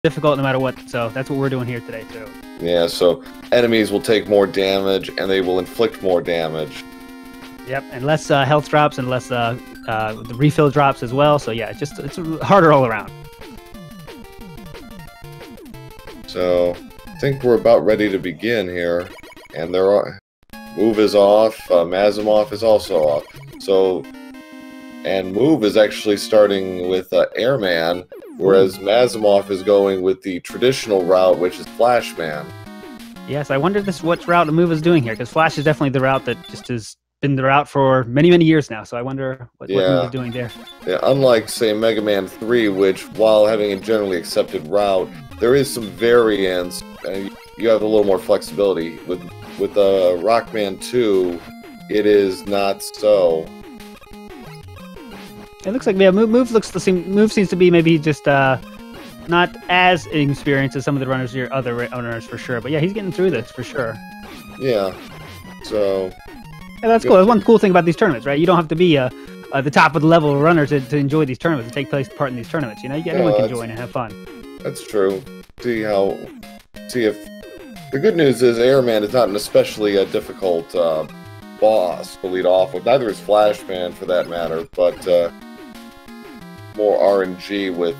difficult no matter what, so that's what we're doing here today too. Yeah, so enemies will take more damage and they will inflict more damage. Yep, and less health drops and less the refill drops as well. So yeah, it's harder all around. So I think we're about ready to begin here, and Move is off. Mazimov is also off. So, and Move is actually starting with Airman, whereas Mazimov is going with the traditional route, which is Flashman. Yes, I wonder what route the Move is doing here, because Flash is definitely the route that just has been the route for many, many years now. So I wonder what Move is doing there. Yeah, unlike, say, Mega Man 3, which, while having a generally accepted route, there is some variance, and you have a little more flexibility. With Rockman 2, it is not so. It looks like Move seems to be maybe just not as inexperienced as some of the runners here, other runners for sure. But yeah, he's getting through this for sure. Yeah. So. Yeah, that's cool. That's one cool thing about these tournaments, right? You don't have to be the top of the level runner to enjoy these tournaments and take part in these tournaments. You know, anyone can join and have fun. That's true. See if the good news is Airman is not an especially difficult boss to lead off with. Neither is Flashman for that matter, but more RNG with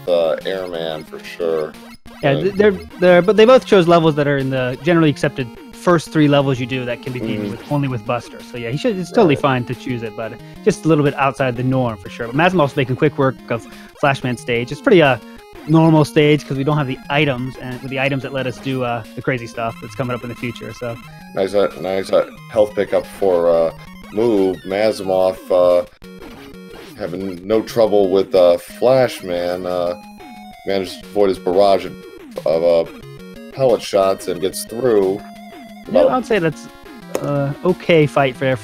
Airman for sure. Yeah, but they both chose levels that are in the generally accepted first 3 levels you do that can be beaten only with Buster. So yeah, it's totally fine to choose it, but just a little bit outside the norm for sure. But Mazimov's making quick work of Flashman stage. It's pretty normal stage because we don't have the items, and with the items that let us do the crazy stuff that's coming up in the future. So nice health pickup for Move. Mazimov having no trouble with Flashman. Manages to avoid his barrage of pellet shots and gets through. Yeah, I'd say that's okay fight for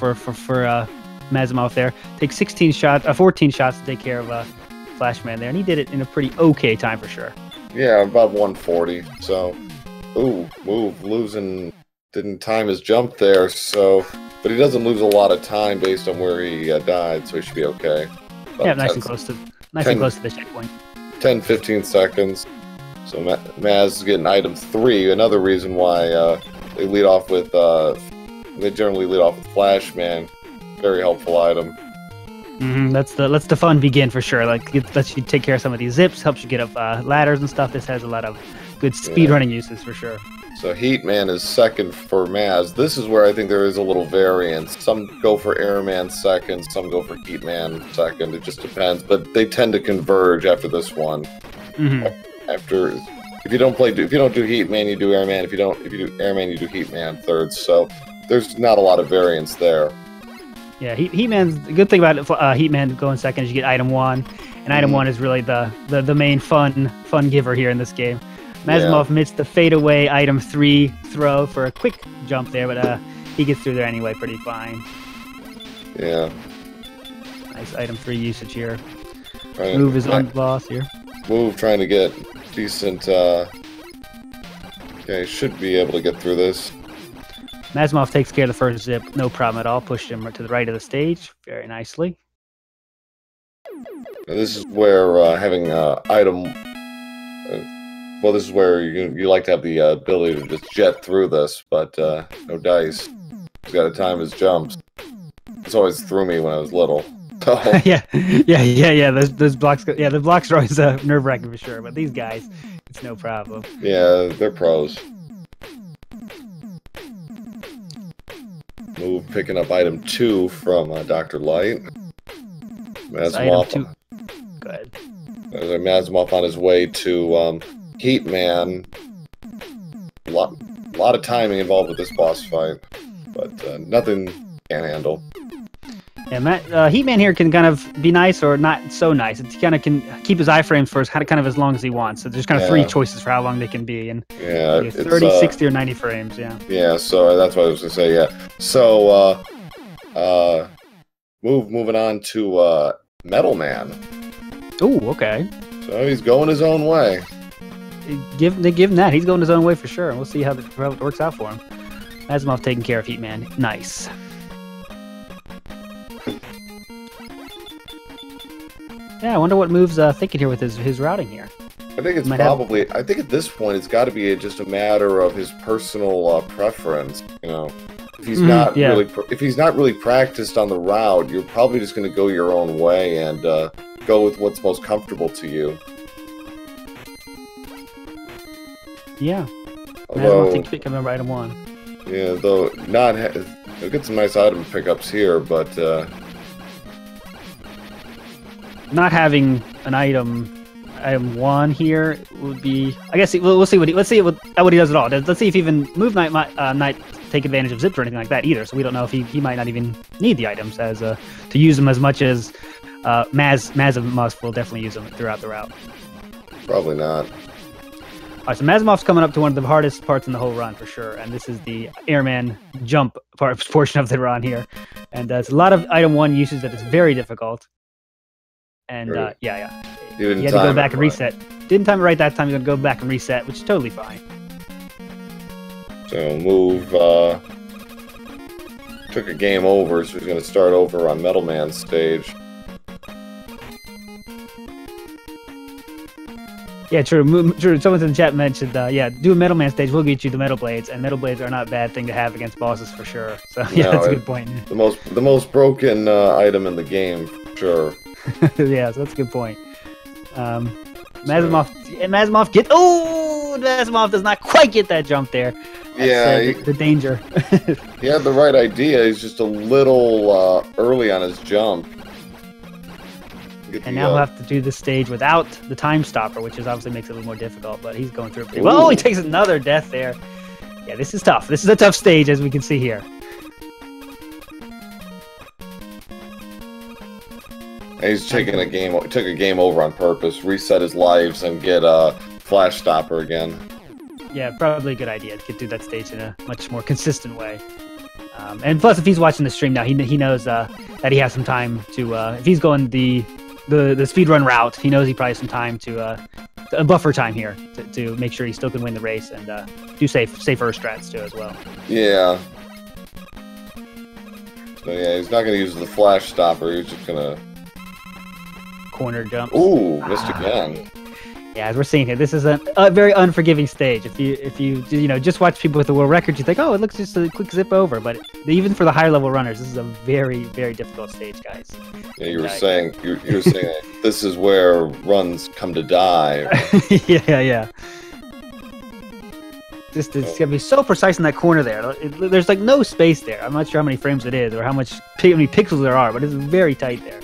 Mazimov there. Takes 14 shots to take care of Flashman there, and he did it in a pretty okay time for sure. Yeah, about 140. So, Move didn't time his jump there. So, but he doesn't lose a lot of time based on where he died, so he should be okay. Yeah, nice and close to the checkpoint. 10-15 seconds. So Maz is getting item 3. Another reason why they generally lead off with Flashman. Very helpful item. Lets the fun begin for sure. Like, it lets you take care of some of these zips, helps you get up ladders and stuff. This has a lot of good speedrunning uses for sure. So Heatman is second for Maz. This is where I think there is a little variance. Some go for Airman second, some go for Heatman second. It just depends, but they tend to converge after this one. If you don't do Heatman, you do Airman. If you do Airman, you do Heatman third. So there's not a lot of variance there. Yeah, Heatman's the good thing about Heatman going second is you get item 1, and item 1 is really the main fun giver here in this game. Mazimov missed the fadeaway item 3 throw for a quick jump there, but he gets through there anyway pretty fine. Yeah. Nice item 3 usage here. Right. Move is on the boss here. Move trying to get decent. Okay, should be able to get through this. Mazimov takes care of the first zip, no problem at all. Pushed him to the right of the stage very nicely. Now this is where having item. Well, this is where you like to have the ability to just jet through this, but no dice. He's got to time his jumps. This always threw me when I was little. Oh. Yeah. Those blocks. Yeah, the blocks are always nerve-wracking for sure. But these guys, it's no problem. Yeah, they're pros. Move picking up item 2 from Dr. Light. Mazimov. Item 2. Go ahead. Mazimov on his way to Heatman. A lot of timing involved with this boss fight, but nothing can't handle. Yeah, Heatman here can kind of be nice or not so nice. It kind of can keep his iframes for kind of as long as he wants. So there's kind of 3 choices for how long they can be, and 30, 60, or 90 frames. Yeah. Yeah, so that's what I was gonna say. Yeah. So moving on to Metal Man. Oh, okay. So he's going his own way. Give him that. He's going his own way for sure. We'll see how it works out for him. Mazimov taking care of Heatman. Nice. Yeah, I wonder what Move's thinking here with his routing here. I think it's probably. I think at this point it's got to be just a matter of his personal preference. You know, if he's not really practiced on the route, you're probably just going to go your own way and go with what's most comfortable to you. Yeah. Although, I think pick up number item 1. Yeah, though he'll get some nice item pickups here, but not having an item 1 here would be. I guess we'll see what he does at all. Let's see if even Move Knight might take advantage of zips or anything like that either. So we don't know if he might not even need the items as to use them as much as Mazimov will definitely use them throughout the route. Probably not. All right, so Mazimov's coming up to one of the hardest parts in the whole run for sure, and this is the airman jump portion of the run here, and it's a lot of item 1 usage that is very difficult. And right. You had to go back and reset. Didn't time it right that time. You're gonna go back and reset, which is totally fine. So Move took a game over, so he's gonna start over on Metal Man's stage. Yeah, true. Someone in the chat mentioned, do a Metal Man stage. We'll get you the Metal Blades, and Metal Blades are not a bad thing to have against bosses for sure. So yeah, that's a good point. The most broken item in the game, for sure. Yeah, so that's a good point. Mazimov does not quite get that jump there. That's, the danger. He had the right idea. He's just a little early on his jump. And now he'll have to do this stage without the time stopper, which obviously makes it a little more difficult, but he's going through it pretty well. Oh, he takes another death there. Yeah, this is tough. This is a tough stage, as we can see here. He's taking took a game over on purpose, reset his lives, and get a flash stopper again. Yeah, probably a good idea to get through that stage in a much more consistent way. And plus, if he's watching the stream now, he knows that he has some time to. If he's going the speedrun route, he knows he probably has some time to a buffer time here to make sure he still can win the race and do safer strats too as well. Yeah. So yeah, he's not going to use the flash stopper. He's just going to corner jump. Ooh, missed again. Yeah, as we're seeing here, this is a very unforgiving stage. If you just watch people with the world record, you think, oh, it looks just a quick zip over. But even for the higher level runners, this is a very, very difficult stage, guys. Yeah, you were saying this is where runs come to die. Yeah. It's gonna be so precise in that corner there. There's like no space there. I'm not sure how many frames it is or how many pixels there are, but it's very tight there.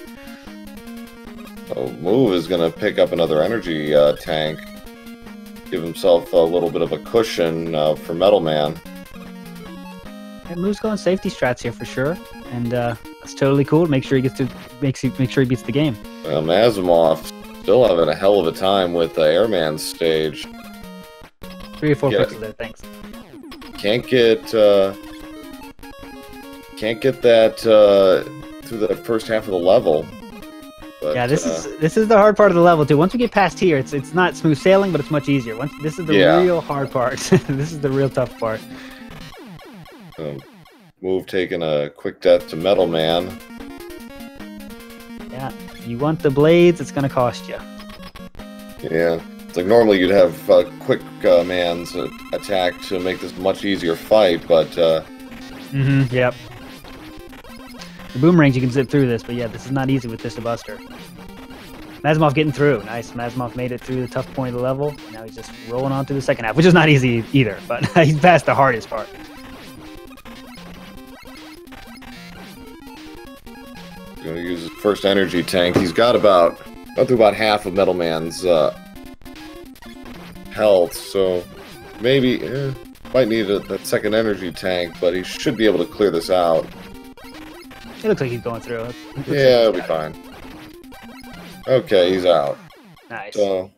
So Move is going to pick up another energy tank, give himself a little bit of a cushion for Metal Man. And Move's going safety strats here for sure, and that's totally cool. Make sure he gets to make sure he beats the game. Mazimov still having a hell of a time with the Airman stage. 3 or 4 pixels there, thanks. Can't get that through the first half of the level. But, yeah, this is the hard part of the level too. Once we get past here, it's not smooth sailing, but it's much easier. This is the real hard part. This is the real tough part. Move taking a quick death to Metal Man. Yeah, you want the blades, it's gonna cost you. Yeah, it's like normally you'd have quick man's attack to make this a much easier fight, but yep. The boomerangs, you can zip through this, but yeah, this is not easy with this buster. Mazimov getting through. Nice. Mazimov made it through the tough point of the level. Now he's just rolling on to the second half, which is not easy either, but he's past the hardest part. He's going to use his first energy tank. He's got about half of Metal Man's health, so maybe might need that second energy tank, but he should be able to clear this out. It looks like he's going through. Yeah, it'll be fine. Okay, he's out. Nice. So,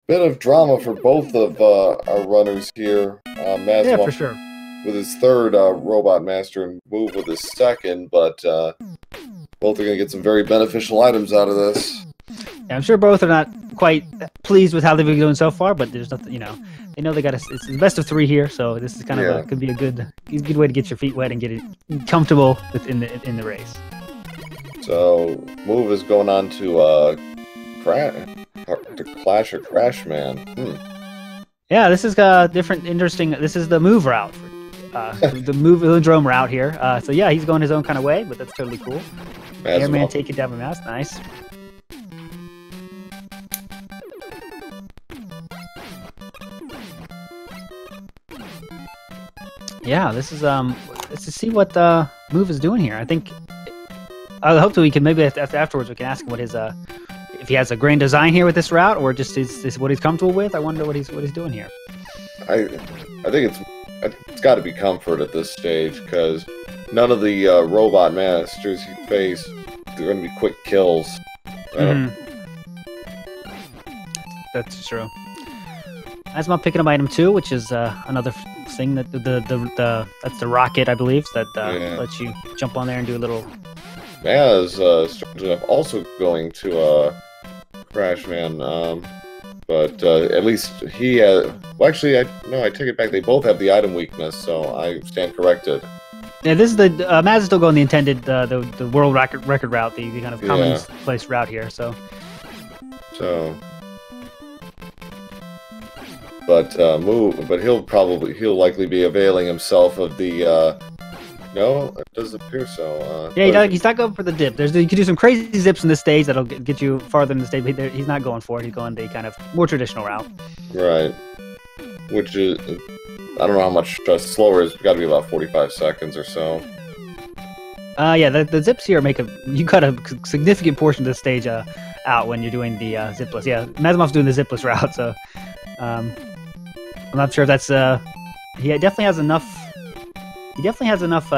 bit of drama for both of our runners here. Mazimov, yeah, for sure. With his third Robot Master and Move with his second, but both are going to get some very beneficial items out of this. Yeah, I'm sure both are not quite pleased with how they've been doing so far, but there's nothing, they know they got it's the best of 3 here, so this is kind of could be a good way to get your feet wet and get it comfortable in the race. So Move is going on to Clash or Crash Man. Yeah, this is different, interesting. This is the move route, the Movellandrone route here. So yeah, he's going his own kind of way, but that's totally cool. Airman taking down the mouse, nice. Yeah, this is let's just see what Move is doing here. I think I hope that we can maybe afterwards we can ask him what his if he has a grand design here with this route, or just is what he's comfortable with. I wonder what he's doing here. I think it's got to be comfort at this stage, because none of the robot masters he face are going to be quick kills. That's true. Mazimov picking up item 2, which is another thing that that's the rocket, I believe, that lets you jump on there and do a little. Maz also going to Crash Man, but at least he has. Well, actually, I take it back. They both have the item weakness, so I stand corrected. Yeah, this is the Maz is still going the intended the world record route, the kind of commonplace route here. So. But he'll likely be availing himself of the. No, it doesn't appear so. Yeah, he's not going for the dip. You can do some crazy zips in this stage that'll get you farther in the stage, but he's not going for it. He's going the kind of more traditional route. Right. Which is, I don't know how much slower. It's got to be about 45 seconds or so. Yeah, the zips here you cut a significant portion of the stage out when you're doing the zipless. Yeah, Mazimov's doing the zipless route, so I'm not sure if that's he definitely has enough. He definitely has enough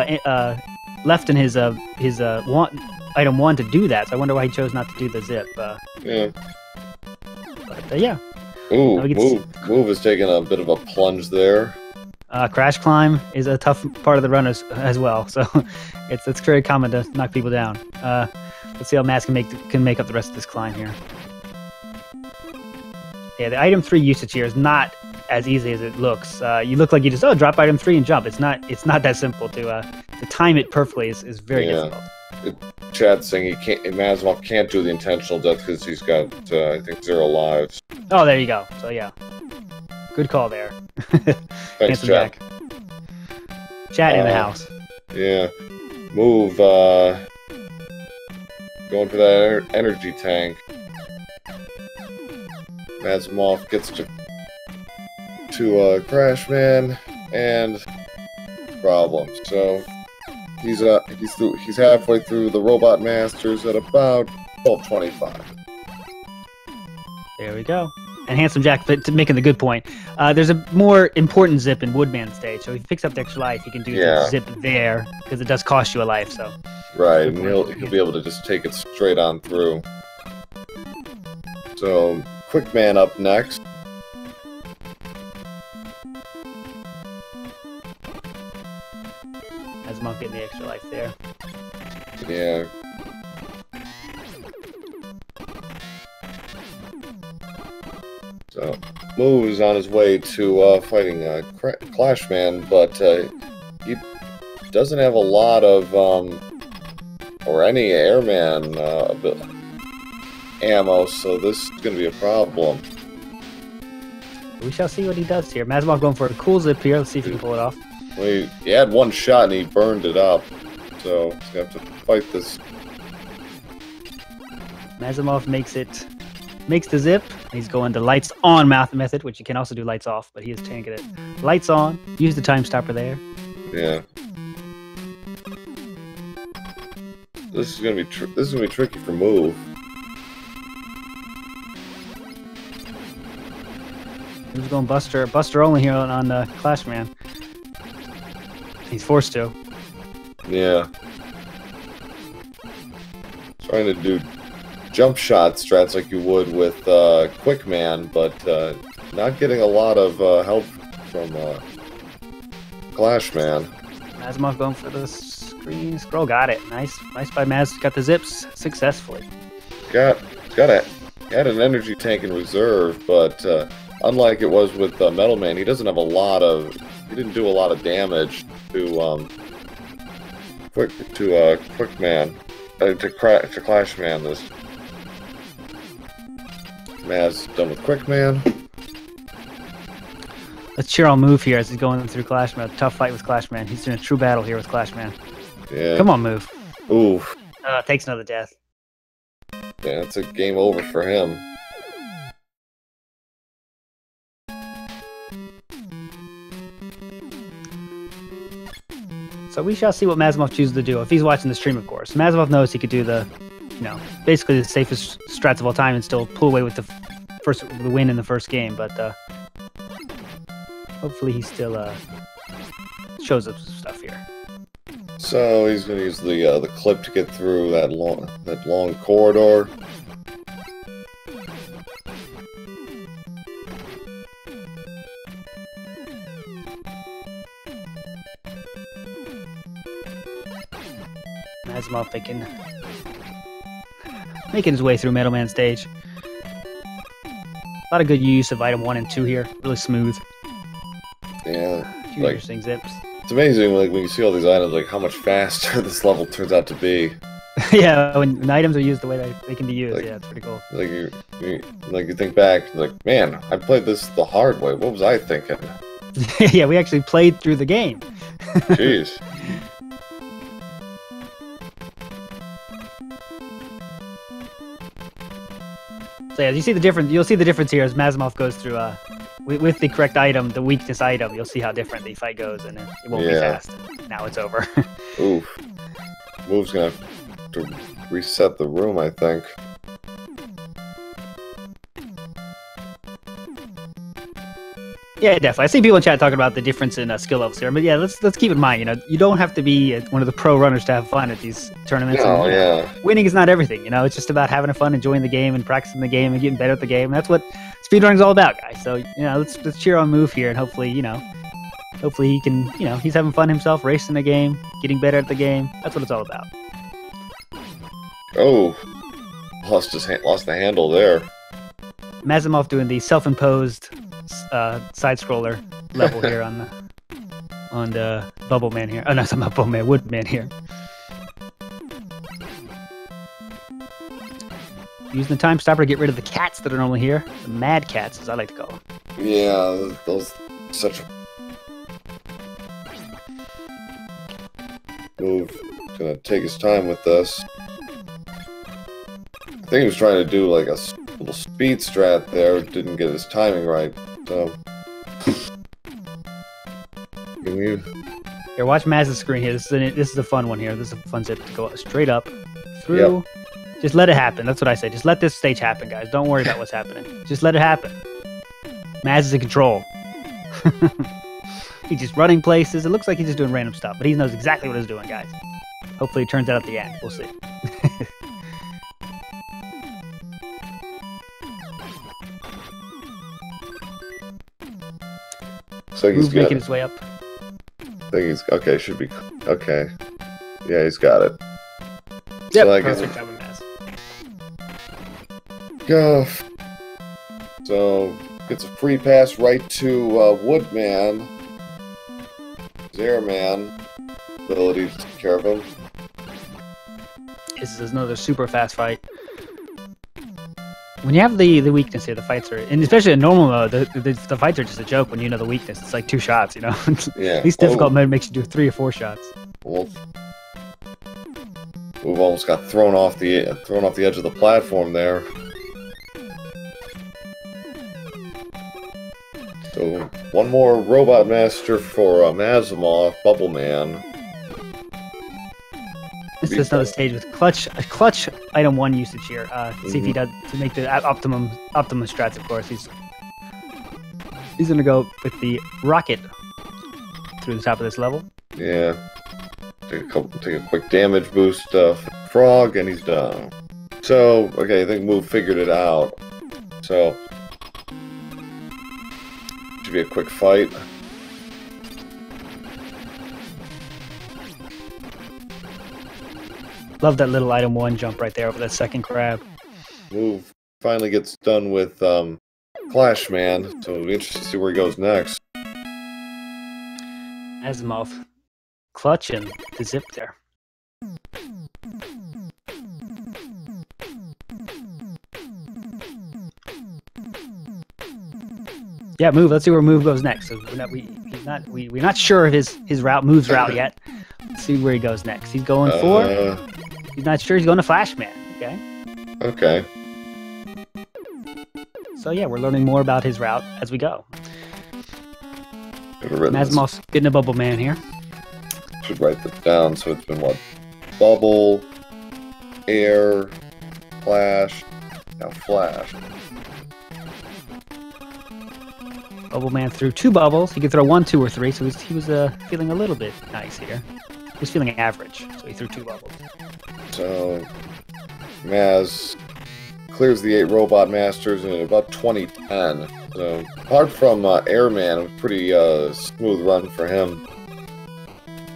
left in his item 1 to do that. So I wonder why he chose not to do the zip. Yeah. But yeah. Ooh, Move is taking a bit of a plunge there. Crash climb is a tough part of the run as well, so it's very common to knock people down. Let's see how Maz can make up the rest of this climb here. Yeah, the item 3 usage here is not as easy as it looks. You look like you just drop item 3 and jump. It's not that simple to time it perfectly is very difficult. Chad's saying Mazimov can't do the intentional death because he's got I think 0 lives. Oh, there you go. So yeah, good call there. Thanks, Chad. Chat in the house. Yeah, Move going for that energy tank. Mazimov gets to Crash Man and problem. So he's halfway through the Robot Masters at about 12:25. There we go. And Handsome Jack making the good point. There's a more important zip in Woodman stage, so if he picks up the extra life, he can do the zip there because it does cost you a life. So right, and he'll be able to just take it straight on through. So Quick Man up next. Mazimov getting the extra life there. Yeah. So, Moo is on his way to fighting Clash Man, but he doesn't have a lot of, or any airman ammo, so this is going to be a problem. We shall see what he does here. Mazimov going for a cool zip here. Let's see if he can pull it off. Well, he had one shot and he burned it up, so he's going to have to fight this. Mazimov makes the zip. He's going to lights on method, which you can also do lights off, but he is taking it lights on. Use the time stopper there. Yeah. This is gonna be tricky for Move. He's going Buster only here on the Clash Man. He's forced to. Yeah. Trying to do jump shot strats like you would with Quick Man, but not getting a lot of help from Clash Man. Mazimov going for the scroll. Got it. Nice by Maz. Got the zips successfully. Had an energy tank in reserve, but unlike it was with Metal Man, he didn't do a lot of damage to Quick Man, to Clash Man. Maz done with Quick Man. Let's cheer on Move here as he's going through Clash Man. Tough fight with Clash Man. He's in a true battle here with Clash Man. Yeah. Come on, Move. Ooh. Takes another death. Yeah, it's a game over for him. So we shall see what Mazimov chooses to do. If he's watching the stream, of course. Mazimov knows he could do the, basically the safest strats of all time and still pull away with the win in the first game. But hopefully he still shows up some stuff here. So he's gonna use the clip to get through that long corridor. Mazimov making his way through Middleman stage. A lot of good use of item 1 and 2 here. Really smooth. Yeah. A few interesting zips. It's amazing, like, when you see all these items, like, how much faster this level turns out to be. Yeah, when items are used the way they can be used, like, yeah, it's pretty cool. Like, you think back, like, man, I played this the hard way. What was I thinking? Yeah, we actually played through the game. Jeez. So yeah, you see the difference. You'll see the difference here as Mazimov goes through with the correct item, the weakness item. You'll see how different the fight goes, and it won't be fast. Now it's over. Oof. Move's gonna have to reset the room, I think. Yeah, definitely. I see people in chat talking about the difference in skill levels here, but yeah, let's keep in mind. You don't have to be one of the pro runners to have fun at these tournaments. No, and, winning is not everything. It's just about having fun, enjoying the game, and practicing the game, and getting better at the game. And that's what speedrunning is all about, guys. So let's cheer on Move here, and hopefully he can he's having fun himself, racing the game, getting better at the game. That's what it's all about. Oh, lost the handle there. Mazimov doing the self-imposed side scroller level here on the Bubble Man here. Oh no, it's not Bubble Man, Woodman here. Using the time stopper to get rid of the cats that are normally here. The mad cats, as I like to call them. Yeah, those such. Move gonna take his time with this. I think he was trying to do like a little speed strat there. Didn't get his timing right. So, here, watch Maz's screen here. This is a fun one here. This is a fun zip to go straight up through. Yep. Just let it happen. That's what I say. Just let this stage happen, guys. Don't worry about what's happening. Just let it happen. Maz is in control. He's just running places. It looks like he's just doing random stuff, but he knows exactly what he's doing, guys. Hopefully it turns out at the end. We'll see. So he's making his way up. I think he's okay. Should be okay. Yeah, he's got it. Yep, so perfect time with Maz. Go. So gets a free pass right to Woodman. Airman ability to take care of him. This is another super fast fight. When you have the weakness here, the fights are, and especially in normal mode, the fights are just a joke when you know the weakness. It's like 2 shots, Yeah. At least difficult mode makes you do 3 or 4 shots. Well, we've almost got thrown off the edge of the platform there. So one more Robot Master for Mazimov, Bubble Man. This is another stage with clutch item 1 usage here. See if he does to make the optimum strats. Of course, he's gonna go with the rocket through the top of this level. Yeah, take a quick damage boost, frog, and he's done. So okay, I think Move figured it out. So should be a quick fight. Love that little item 1 jump right there over that second crab. Move finally gets done with Clash Man, so it'll be interesting to see where he goes next. Mazimov clutching the zip there. Yeah, Move. Let's see where Move goes next. So we're not sure of his Move's route yet. Let's see where he goes next. He's going for. He's not sure. He's going to Flashman. Okay. Okay. So yeah, we're learning more about his route as we go. Mazimov's getting a Bubble Man here. Should write this down. So it's been what? Bubble, Air, Flash, now Flash. Bubble Man threw 2 bubbles. He could throw 1, 2, or 3. So he was feeling a little bit nice here. He was feeling average, so he threw 2 bubbles. So Maz clears the 8 Robot Masters in about 2010. So apart from Airman, a pretty smooth run for him.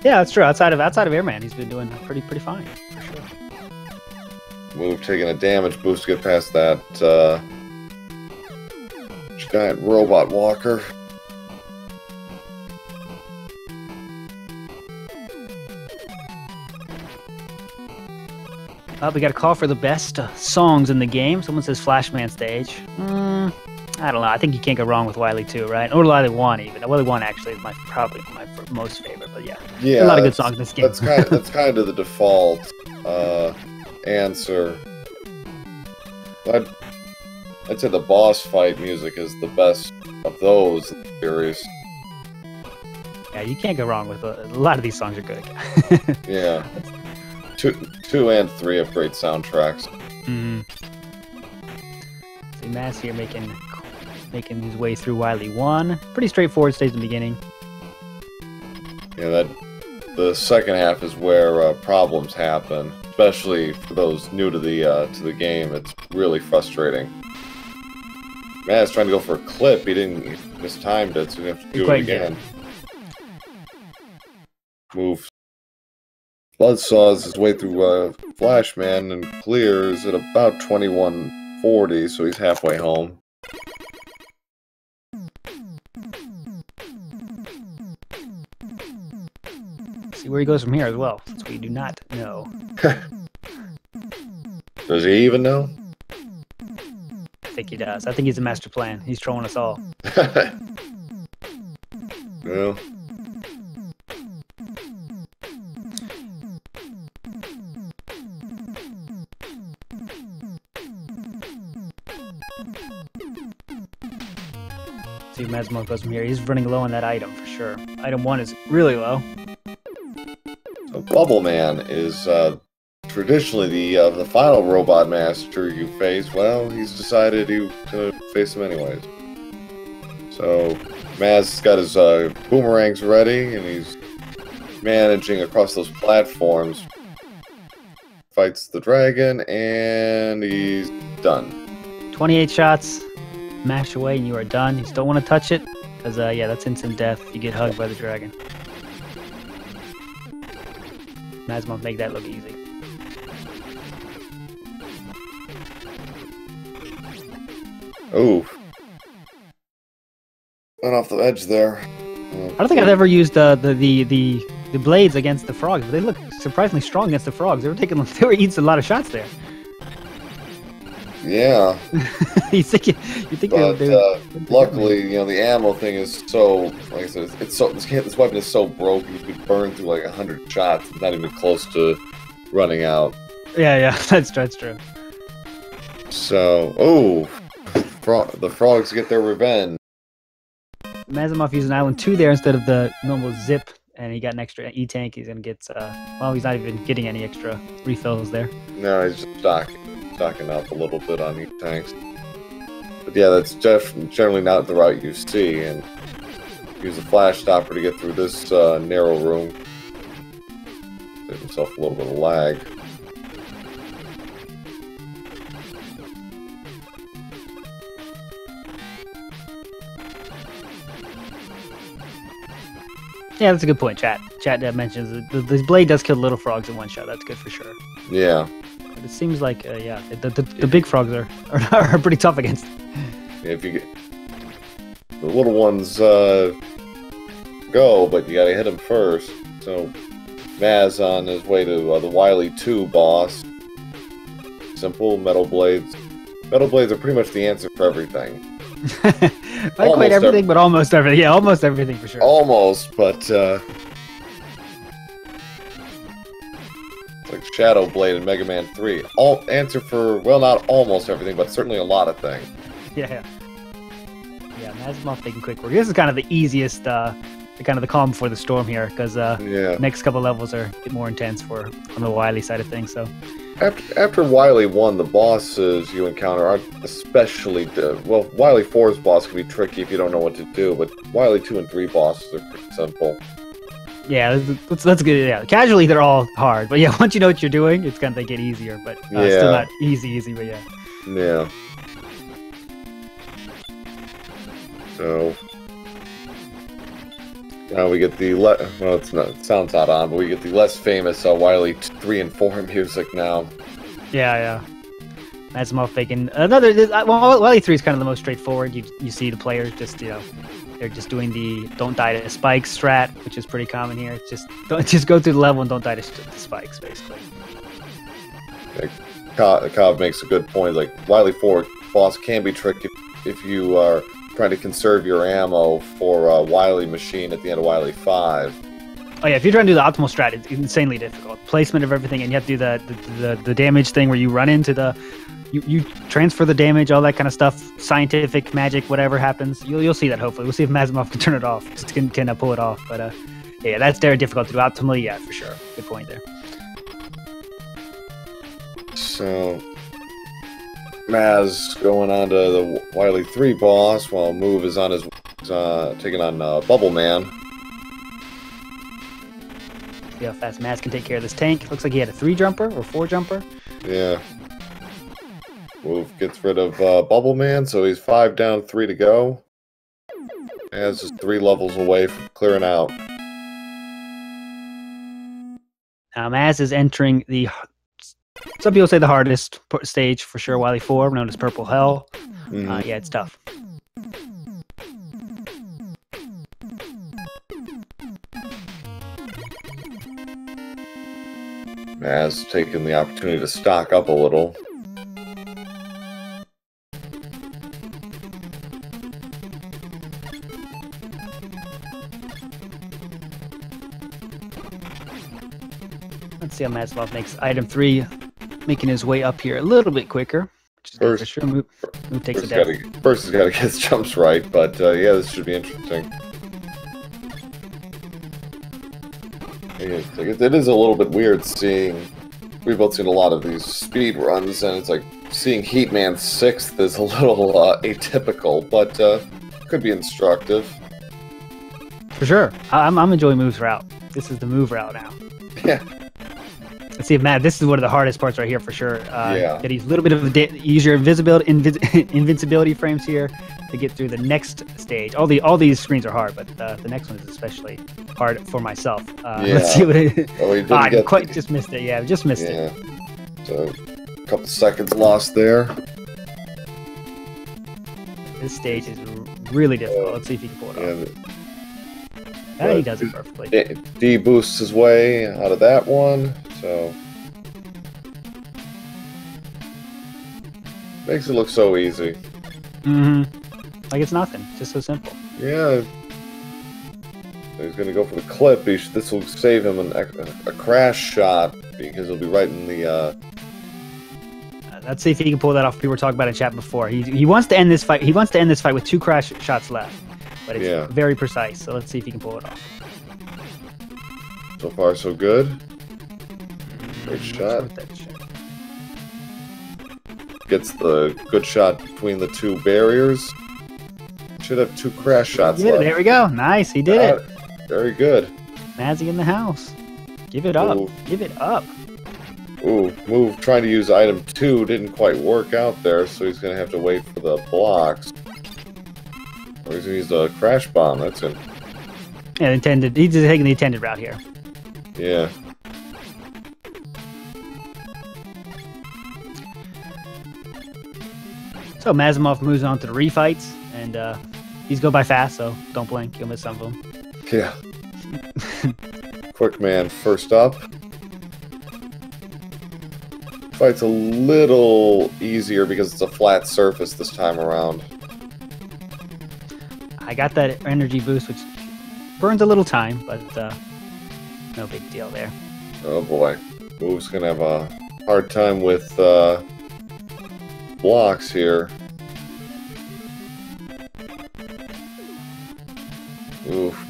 Yeah, that's true. Outside of Airman, he's been doing pretty fine for sure. Move taking a damage boost to get past that giant robot walker. We got a call for the best songs in the game. Someone says Flashman stage. I don't know. I think you can't go wrong with Wily 2, right? Or Wily 1 even. Wily 1 actually is probably my most favorite, but yeah. Yeah, a lot of good songs in this game. That's kind of the default answer. I'd say the boss fight music is the best of those in the series. Yeah, you can't go wrong with a lot of these songs are good. Yeah. 2 and 3 have great soundtracks. Mm-hmm. See, Mass here making his way through Wily 1. Pretty straightforward stage in the beginning. Yeah, the second half is where problems happen, especially for those new to the game. It's really frustrating. Matt's trying to go for a clip. He mistimed it, so he have to do it again. Move. Buzzsaws his way through Flashman and clears at about 2140, so he's halfway home. See where he goes from here as well, since we do not know. Does he even know? I think he does. I think he's a master plan. He's trolling us all. Well. See if Mazimov goes from here. He's running low on that item for sure. Item 1 is really low. So Bubble Man is traditionally the final robot master you face. Well, he's decided he's gonna face him anyways. So Maz's got his boomerangs ready, and he's managing across those platforms. Fights the dragon, and he's done. 28 shots. Mash away and you are done. You still want to touch it because yeah, that's instant death if you get hugged by the dragon. Mazimov make that look easy. Oh, went off the edge there. I don't think I've ever used the blades against the frogs, but they look surprisingly strong against the frogs. They were eating a lot of shots there. Yeah. you think luckily, the ammo thing is so, like I said, this weapon is so broken you could burn through like 100 shots. It's not even close to running out. Yeah, that's true. So, the frogs get their revenge. Mazimov using Island 2 there instead of the normal zip, and he got an extra E-tank. He's gonna get, well, he's not even getting any extra refills there. No, he's just stocking up a little bit on E-tanks. But yeah, that's generally not the route you see, and use a flash stopper to get through this narrow room. Save himself a little bit of lag. Yeah, that's a good point, chat. Chat mentions this blade does kill little frogs in one shot. That's good for sure. Yeah. But it seems like, yeah, the big frogs are pretty tough against. Yeah, if you get the little ones, go, but you gotta hit them first. So, Maz on his way to the Wily 2 boss. Simple metal blades. Metal blades are pretty much the answer for everything. Not quite everything, but almost everything. Yeah, almost everything for sure. Almost, but like Shadow Blade and Mega Man 3. Answer for, well, not almost everything, but certainly a lot of things. Yeah. Yeah, Mazimov taking quick work. This is kind of the easiest, kind of the calm before the storm here, because next couple levels are a bit more intense on the Wily side of things. So after Wily 1, the bosses you encounter aren't especially well. Wily 4's boss can be tricky if you don't know what to do, but Wily 2 and 3 bosses are pretty simple. Yeah, that's good. Yeah, casually they're all hard, but yeah, once you know what you're doing, it's they get easier. But still not easy. But yeah. Yeah. So now we get the well, it sounds not on, but we get the less famous Wily 3 and 4 music now. Yeah. Mazimov faking another. Wily 3 is kind of the most straightforward. You see the players just they're just doing the don't die to spikes strat, which is pretty common here. It's just go through the level and don't die to spikes, basically. Cobb makes a good point. Like Wily 4 boss can be tricky if you are trying to conserve your ammo for Wily Machine at the end of Wily 5. Oh yeah, if you're trying to do the optimal strat, it's insanely difficult. Placement of everything, and you have to do the damage thing where you run into you transfer the damage, all that kind of stuff, scientific magic, whatever happens. You'll see that hopefully. We'll see if Mazimov can turn it off. Just can pull it off. But yeah, that's very difficult to do optimally. Yeah, for sure. Good point there. So Maz going on to the Wily 3 boss while Move is on his taking on Bubble Man. See how fast Maz can take care of this tank. Looks like he had a 3-jumper or 4-jumper. Yeah. Move gets rid of Bubble Man, so he's 5 down, 3 to go. Maz is 3 levels away from clearing out. Now Maz is entering some people say the hardest stage for sure, Wily 4, known as Purple Hell. Yeah, it's tough. Maz taking the opportunity to stock up a little. Let's see how Mazimov makes item 3, making his way up here a little bit quicker. Which is good for sure. Move takes it down. First he's got to get his jumps right, but yeah, this should be interesting. It is a little bit weird seeing. We've both seen a lot of these speed runs, and it's like seeing Heatman 6th is a little atypical, but could be instructive. For sure. I'm enjoying Move's route. This is the Move route now. Yeah. Let's see if this is one of the hardest parts right here for sure. Yeah. Get a little bit of use your invincibility frames here to get through the next stage. All these screens are hard, but the next one is especially hard for myself. Let's see what it is. Just missed it. Yeah, just missed it. So a couple seconds lost there. This stage is really difficult. Let's see if he can pull it off. He does it perfectly. D boosts his way out of that one, so makes it look so easy. Like it's nothing, just so simple. Yeah. He's gonna go for the clip. This will save him a crash shot because he'll be right in the. Let's see if he can pull that off. People were talking about it in chat before. He wants to end this fight. He wants to end this fight with 2 crash shots left. But it's very precise, so let's see if he can pull it off. So far, so good. Great shot. Gets the good shot between the 2 barriers. Should have 2 crash shots left. There we go. Nice, he did it. Very good. Mazzy in the house. Give it up. Give it up. Ooh, Move trying to use item 2 didn't quite work out there, so he's going to have to wait for the blocks. Or he's going to use the crash bomb. That's him. Yeah, he's just taking the intended route here. Yeah. So Mazimov moves on to the refights, and these go by fast, so don't blink. You'll miss some of them. Yeah. Quick Man first up. Fight's a little easier because it's a flat surface this time around. I got that energy boost, which burns a little time, but no big deal there. Oh boy. Move's gonna have a hard time with blocks here. Oof.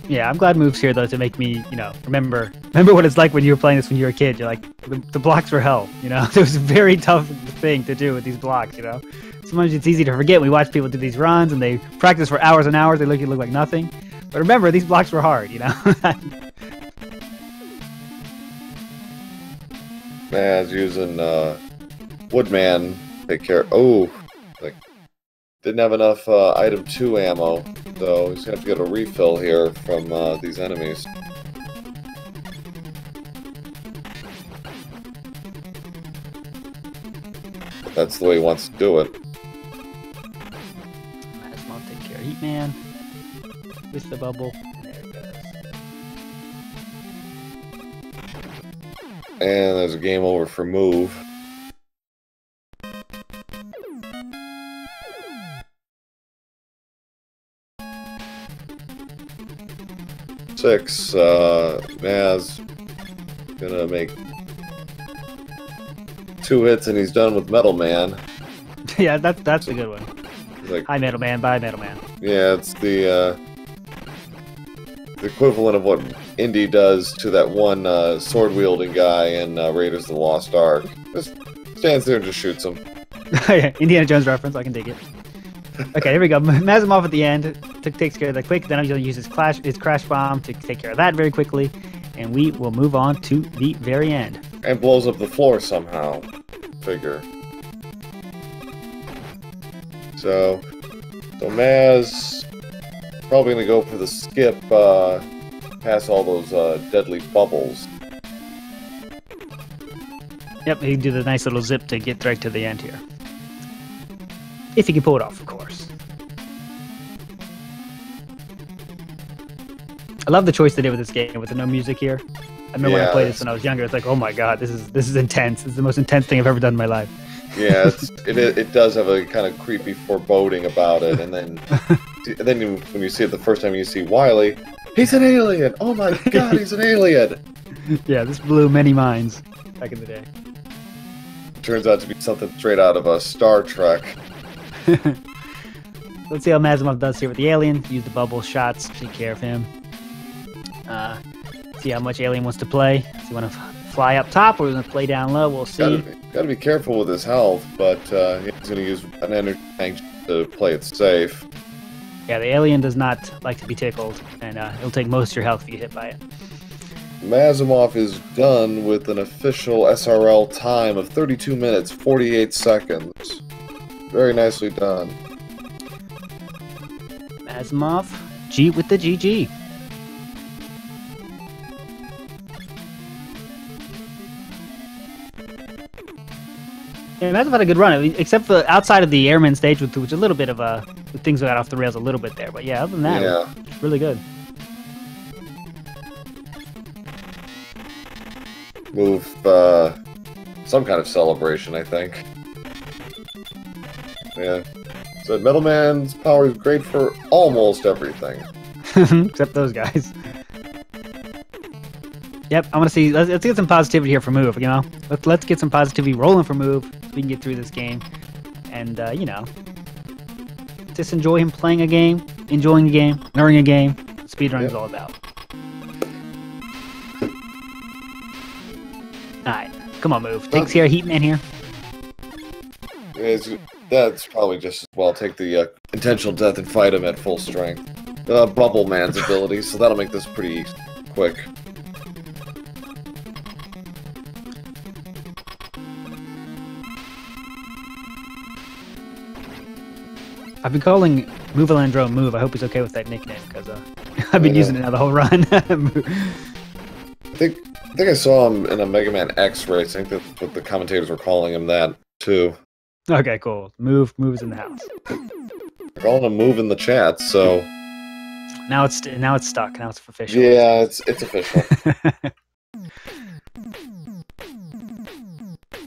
Yeah, I'm glad Move's here though to make me, remember what it's like when you were playing this when you were a kid. You're like, the blocks were hell, It was a very tough thing to do with these blocks, Sometimes it's easy to forget. We watch people do these runs and they practice for hours and hours. They look like nothing. But remember, these blocks were hard, Man's using Woodman to take care. Oh, like didn't have enough item 2 ammo, so he's gonna have to get a refill here from these enemies. That's the way he wants to do it. Mazimov take care of Heat Man with the bubble. And there it goes. And there's a game over for Move. Six, Maz gonna make 2 hits and he's done with Metal Man. Yeah, that's a good one. Like, hi Metal Man, bye Metal Man. yeah, it's the equivalent of what Indy does to that one sword-wielding guy in Raiders of the Lost Ark. Just stands there and just shoots him. Yeah, Indiana Jones reference, I can dig it. Okay, here we go. Mazimov at the end takes care of that quick. Then I'm going to use his crash bomb to take care of that very quickly. And we will move on to the very end. And blows up the floor somehow. Figure. So Maz probably going to go for the skip past all those deadly bubbles. Yep, he can do the nice little zip to get right to the end here. If he can pull it off, of course. I love the choice they did with this game with the no music here. I remember when I played this when I was younger. It's like, oh my god, this is intense. This is the most intense thing I've ever done in my life. Yeah, it does have a kind of creepy foreboding about it, and then when you see it the first time, you see Wily. He's an alien. Oh my god, he's an alien. Yeah, this blew many minds back in the day. Turns out to be something straight out of a Star Trek. Let's see how Mazimov does here with the alien. Use the bubble shots, take care of him. See how much alien wants to play. Does he want to fly up top or going to play down low? We'll see. Gotta be careful with his health, but he's going to use an energy tank to play it safe. Yeah, the alien does not like to be tickled, and it'll take most of your health if you get hit by it. Mazimov is done with an official SRL time of 32 minutes, 48 seconds. Very nicely done. Mazimov, G with the GG. Yeah, Mazimov had a good run, except for outside of the airman stage, which a little bit of things got off the rails a little bit there. But yeah, other than that, yeah, it's really good. Move some kind of celebration, I think. Yeah. So Metal Man's power is great for almost everything. Except those guys. Yep, I want to see. Let's get some positivity here for Move. Let's get some positivity rolling for Move so we can get through this game, and just enjoy him playing a game, enjoying a game, learning a game. Speedrunning is all about. All right, come on, Move. Takes care of Heat Man here. That's probably just as well. Take the intentional death and fight him at full strength. Bubble Man's ability, so that'll make this pretty quick. I've been calling Movellandrone Move. I hope he's okay with that nickname, because I've been using it now the whole run. I think I saw him in a Mega Man X race. I think that's what the commentators were calling him that, too. Okay, cool. Move's in the house. They're calling him Move in the chat, so... Now it's stuck. Now it's official. Yeah, it's official.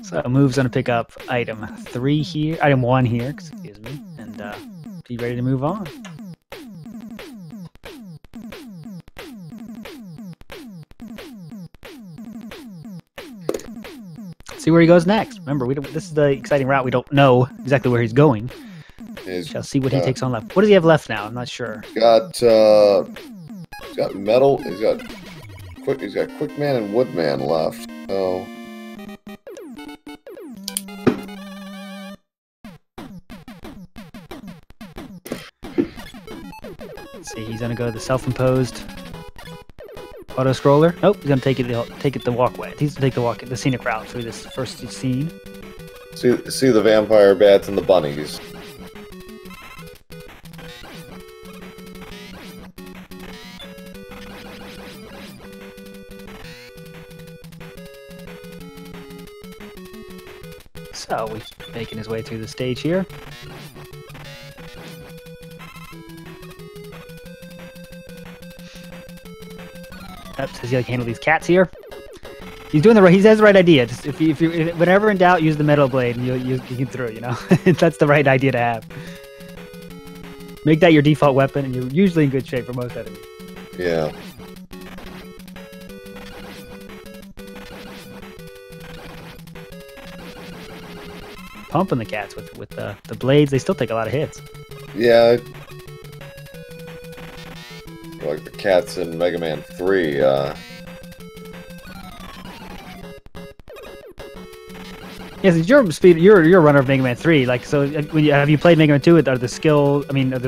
So So Move's gonna pick up item 3 here, item 1 here, excuse me, and be ready to move on. See where he goes next. Remember, this is the exciting route. We don't know exactly where he's going. Shall see what he takes on left. What does he have left now? I'm not sure. He's got metal. He's got Quickman and Woodman left. So. Let's see, he's gonna go the self-imposed auto scroller. Nope, he's gonna take it the walkway. He's gonna take the scenic route through this first scene. See the vampire bats and the bunnies. So he's making his way through the stage here. Does he like handle these cats here? He's doing he has the right idea. Just if you whenever in doubt, use the metal blade and you get through. You know, that's the right idea to have. Make that your default weapon, and you're usually in good shape for most enemies. Yeah. Pumping the cats with the blades. They still take a lot of hits. Yeah. Like the cats in Mega Man 3. Yes, you're a runner of Mega Man 3. Like, so have you played Mega Man 2? Are the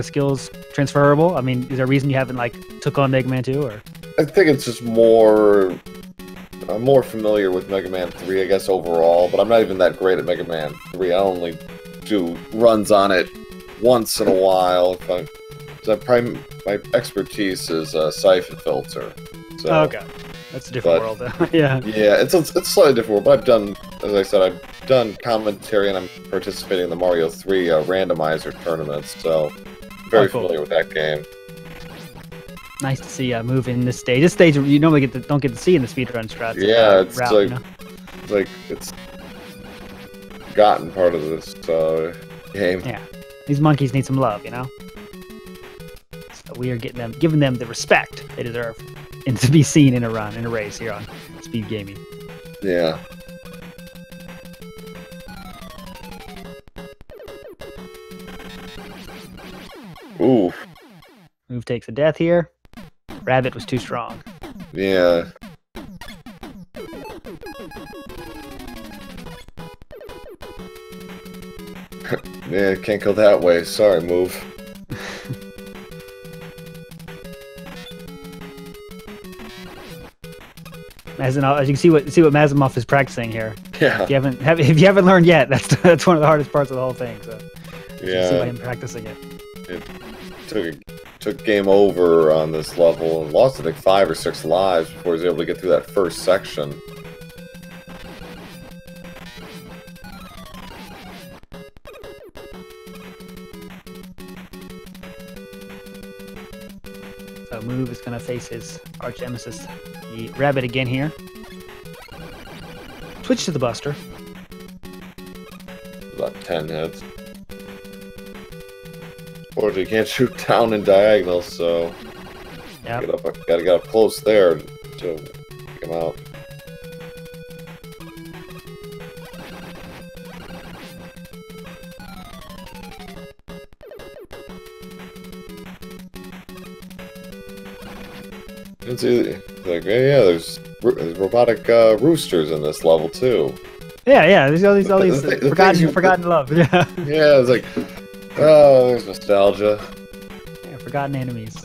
skills transferable? I mean, is there a reason you haven't like took on Mega Man 2 or? I think it's just more. I'm more familiar with Mega Man 3, I guess, overall, but I'm not even that great at Mega Man 3. I only do runs on it once in a while. My expertise is Siphon Filter. So, oh, okay. That's a different world, though. Yeah. Yeah, it's a slightly different world, but as I said, I've done commentary and I'm participating in the Mario 3 randomizer tournaments, so I'm very familiar with that game. Nice to see Move in this stage. This stage you normally don't get to see in the speedrun strats. Yeah, it's route, like, you know? it's gotten part of this game. Yeah, these monkeys need some love, you know. So we are giving them the respect they deserve, and to be seen in a race here on Speed Gaming. Yeah. Ooh. Move takes a death here. Rabbit was too strong. Yeah. Yeah, can't go that way. Sorry, Move. As you can see what Mazimov is practicing here. Yeah. If you haven't learned yet, that's one of the hardest parts of the whole thing. So yeah. See by him practicing it. It took game over on this level and lost I think 5 or 6 lives before he was able to get through that first section. So Move is going to face his arch nemesis, the Rabbit, again here. Switch to the Buster. About 10 hits. Unfortunately, you can't shoot down in diagonal, so yeah, gotta get up close there to pick him out. It's like, yeah, there's robotic roosters in this level too. Yeah, there's all these forgotten love. Yeah. Yeah, it's like, oh, there's nostalgia. Yeah, forgotten enemies.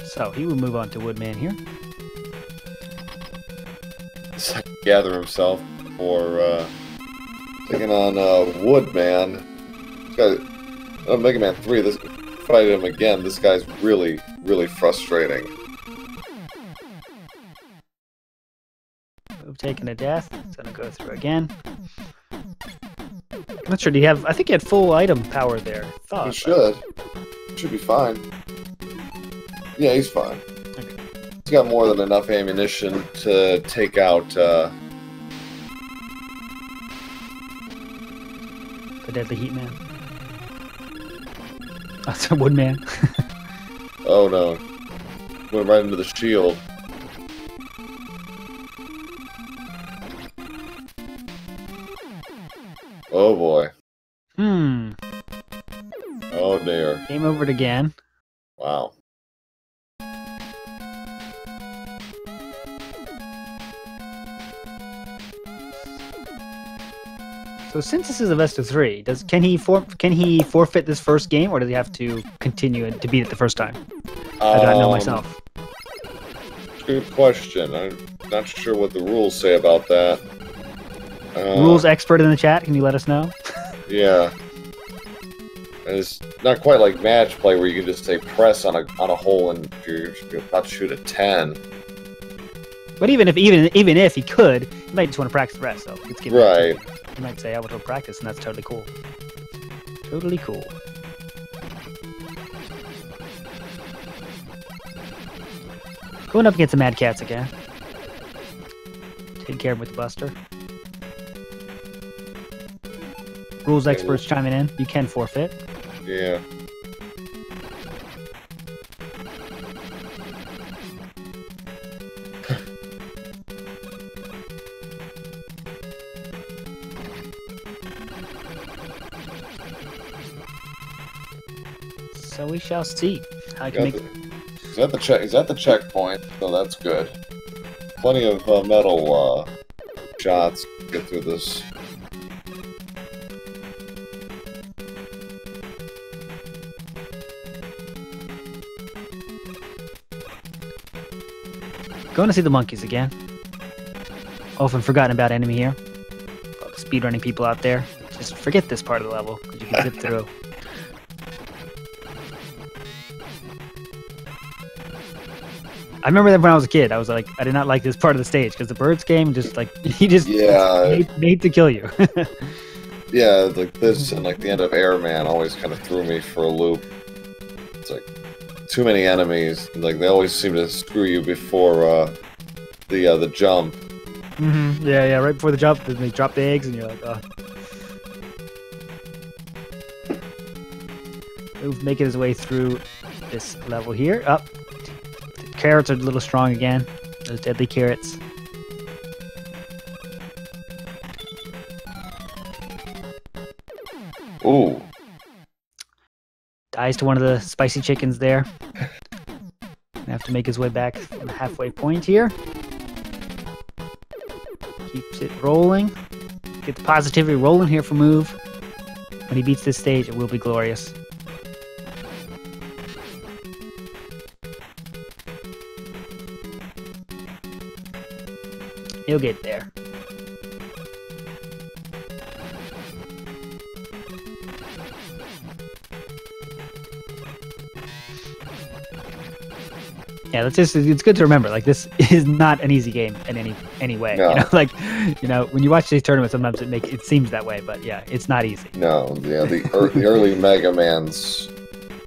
So he will move on to Woodman here. He's like gather himself for taking on Woodman. This guy, Mega Man 3. This fighting him again. This guy's really, really frustrating. Move taking a death. It's gonna go through again. I'm not sure. Do you have? I think he had full item power there. He should. Should be fine. Yeah, he's fine. Okay. He's got more than enough ammunition to take out, The Deadly Heat Man. That's a Woodman. Oh no. Went right into the shield. Oh boy. Oh dear. Game over again. Wow. So since this is a best of 3, can he forfeit this first game, or does he have to continue to beat it the first time? I don't know myself. Good question. I'm not sure what the rules say about that. Rules expert in the chat, can you let us know? Yeah. And it's not quite like match play where you can just say press on a hole and you're about to shoot a 10. But even if he could, he might just want to practice the rest. So let's give right. He might say, "I want to practice," and that's totally cool. Totally cool. Going up against the Mad Cats again. Take care of him with the Buster. Rules experts chiming in. You can forfeit. Yeah. So we shall see. How can He's at the checkpoint, so that's good. Plenty of metal shots to get through this. Going to see the monkeys again. Often forgotten about enemy here. Speedrunning people out there. Just forget this part of the level, because you can zip through. I remember that when I was a kid. I was like, I did not like this part of the stage, because the birds game just like, he just made to kill you. Yeah, like this and like the end of Airman always kind of threw me for a loop. It's like too many enemies. Like they always seem to screw you before the jump. Mm-hmm. Yeah, right before the jump, then they drop the eggs, and you're like, oh. Move making his way through this level here. Up. The carrots are a little strong again. Those deadly carrots. Ooh. Dies to one of the spicy chickens there. Gonna have to make his way back from the halfway point here. Keeps it rolling. Get the positivity rolling here for Move. When he beats this stage, it will be glorious. He'll get there. Yeah, it's good to remember, like, this is not an easy game in any way. No. You know, like, you know, when you watch these tournaments, sometimes it seems that way, but yeah, it's not easy. No, yeah, the early Mega Mans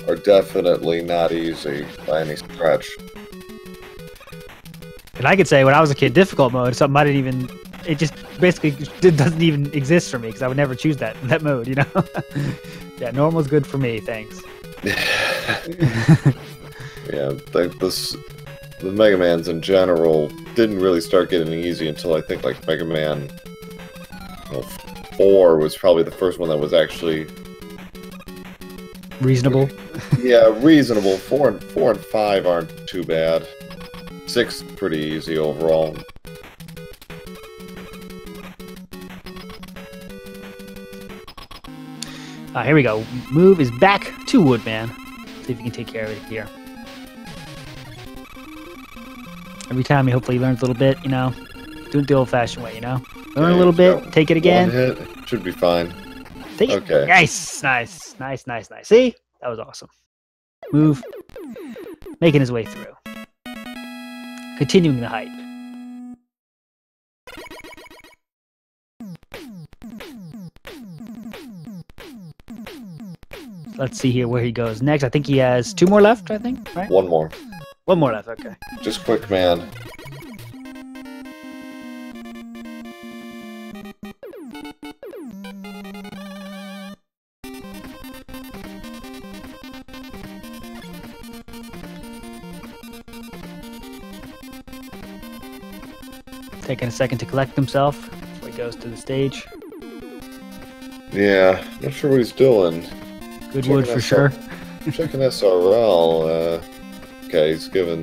are definitely not easy by any stretch. And I could say when I was a kid, difficult mode, something I didn't even, it just basically doesn't even exist for me, because I would never choose that mode, you know? Yeah, normal's good for me, thanks. Yeah, the Mega Mans in general didn't really start getting easy until I think like Mega Man 4 was probably the first one that was actually reasonable. Yeah, reasonable. 4 and 5 aren't too bad. 6 pretty easy overall. Here we go. Move is back to Woodman. See if you can take care of it here. Every time he hopefully learns a little bit, you know, do it the old-fashioned way, you know. Learn a little bit, take it again. 1 hit, should be fine. Take it. Okay. Nice. See? That was awesome. Move. Making his way through. Continuing the hype. Let's see here where he goes next. I think he has 2 more left, I think, right? 1 more. One more left, okay. Just quick, man. Taking a second to collect himself before he goes to the stage. Yeah, not sure what he's doing. Good wood for sure. Checking SRL. Okay, he's given.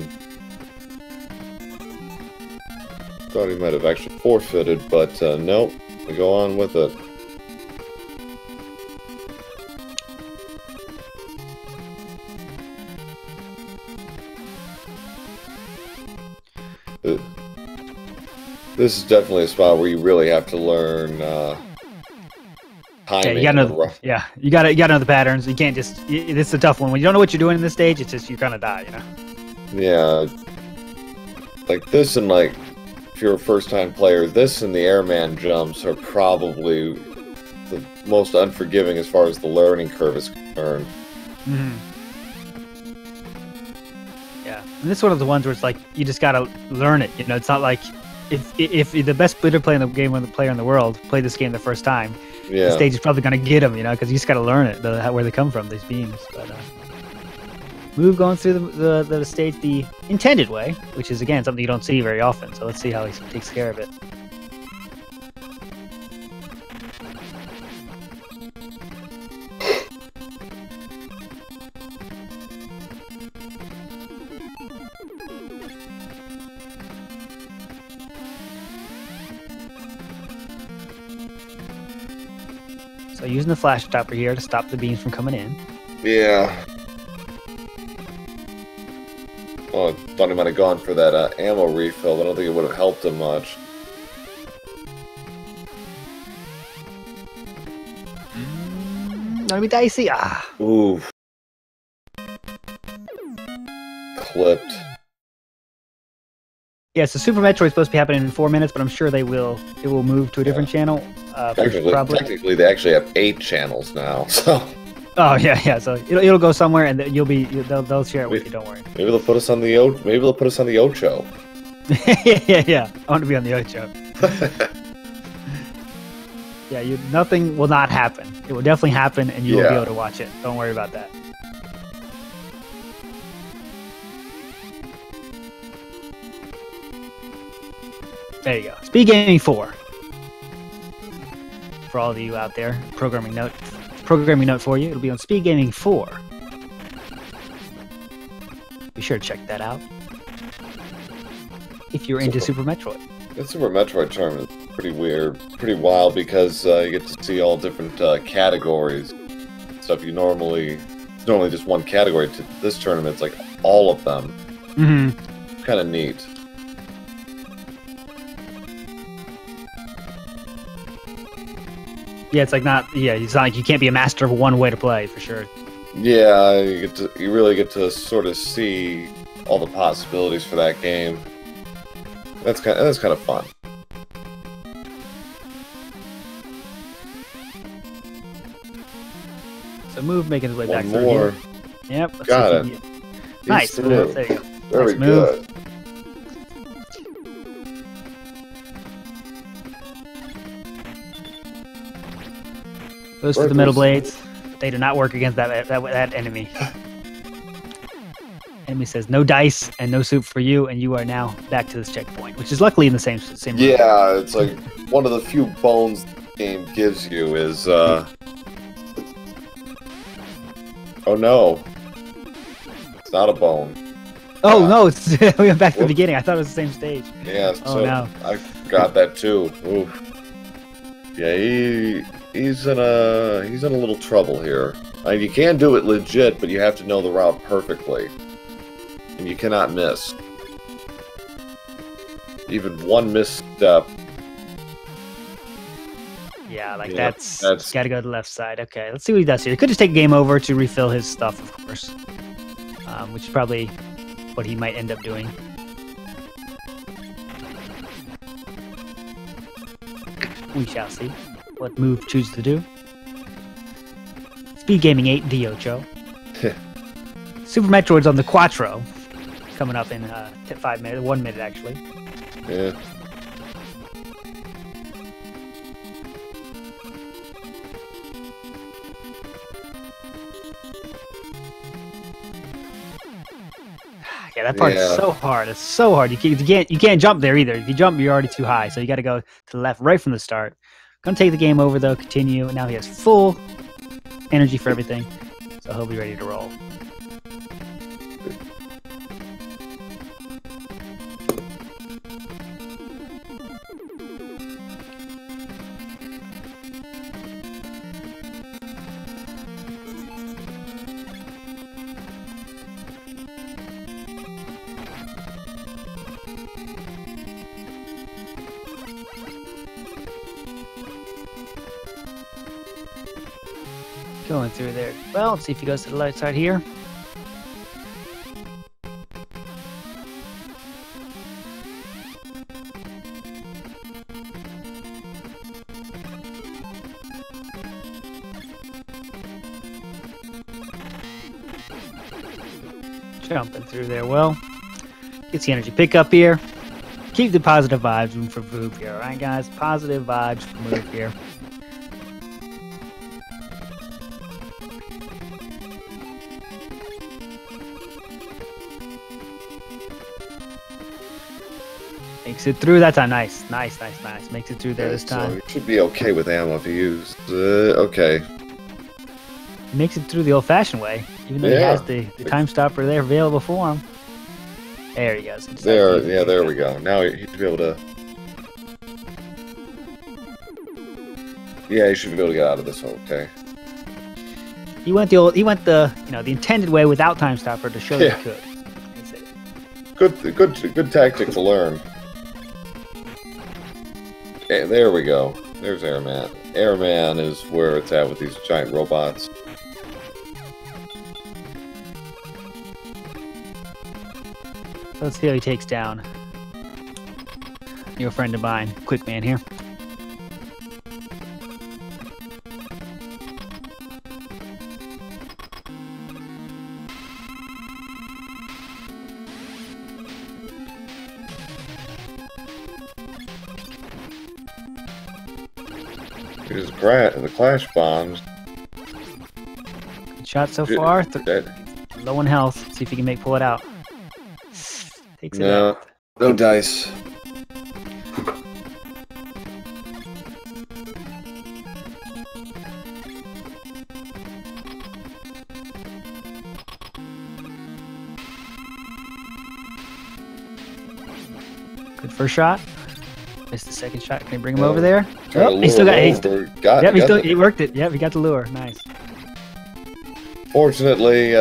Thought he might have actually forfeited, but nope. We go on with it. This is definitely a spot where you really have to learn timing. Yeah, you gotta know the patterns. You can't just. This is a tough one. When you don't know what you're doing in this stage, it's just you're gonna die. You know. Yeah. Like this, and like if you're a first-time player, this and the airman jumps are probably the most unforgiving as far as the learning curve is concerned. Mm-hmm. Yeah, and this is one of the ones where it's like you just gotta learn it. You know, it's not like if the best player playing the game, the player in the world, played this game the first time, the stage is probably gonna get them. You know, because you just gotta learn it, where they come from, these beams. But Move going through the stage the intended way, which is again something you don't see very often. So let's see how he takes care of it. So using the flash stopper here to stop the beams from coming in. Yeah. Well, I thought he might have gone for that ammo refill, but I don't think it would have helped him much. Gonna be dicey. Ah. Ooh. Clipped. Yeah, so Super Metroid's supposed to be happening in 4 minutes, but I'm sure it will move to a different channel. Technically, they actually have 8 channels now. So. Oh yeah. So it'll go somewhere, and they'll share it with you. Don't worry. Maybe they'll put us on the Ocho. yeah. I want to be on the Ocho. Yeah, nothing will not happen. It will definitely happen, and you will be able to watch it. Don't worry about that. There you go. Speed Gaming 4. For all of you out there, programming note for you. It'll be on Speed Gaming 4. Be sure to check that out if you're into Super Metroid. The Super Metroid tournament is pretty weird, pretty wild, because you get to see all different categories. Stuff you normally just one category. To this tournament, it's like all of them. Mm-hmm. Kind of neat. Yeah, it's not like you can't be a master of one way to play for sure. Yeah, you really get to sort of see all the possibilities for that game. That's kind of fun. So Move making his way back through here. Yep. Got it. Nice. There you go. Very good. Goes for the middle blades. They do not work against that enemy. Enemy says no dice and no soup for you, and you are now back to this checkpoint, which is luckily in the same room. Yeah, it's like one of the few bones the game gives you is oh no. It's not a bone. Oh no, we went back to the beginning. I thought it was the same stage. Yeah, no. I got that too. Oof. Yeah, he's in a little trouble here. I mean, you can do it legit, but you have to know the route perfectly. And you cannot miss. Even one misstep. Yeah, that's gotta go to the left side. Okay, let's see what he does here. He could just take game over to refill his stuff, of course. Which is probably what he might end up doing. We shall see what Move chooses to do. Speed Gaming 8, the Ocho. Super Metroid's on the Quattro. coming up in 5 minutes, 1 minute actually. Yeah. Yeah, that part's so hard. It's so hard. You can't jump there either. If you jump, you're already too high. So you got to go to the left right from the start. Gonna take the game over though. Continue. Now he has full energy for everything, so he'll be ready to roll. Going through there. Well, let's see if he goes to the light side here. Jumping through there. Well, gets the energy pick up here. Keep the positive vibes for Voob here. All right, guys. Positive vibes for Move here. Makes it through that time. Nice. Makes it through there this time. So he should be okay with ammo if he used. Okay. Makes it through the old-fashioned way, even though he has the time stopper there available for him. There he goes. There we go. Now he should be able to. Yeah, he should be able to get out of this one. Okay. He went the intended way without time stopper to show that he could. Good tactic to learn. Okay, there we go. There's Airman. Airman is where it's at with these giant robots. Let's see how he takes down your friend of mine, Quickman here. Here's the clash bombs. Good shot so far. Low in health. See if he can pull it out. Takes it out. No dice. Good first shot. Missed the second shot. Can he bring him over there? Oh, he still got. He worked it. Yep, he got the lure. Nice. Fortunately,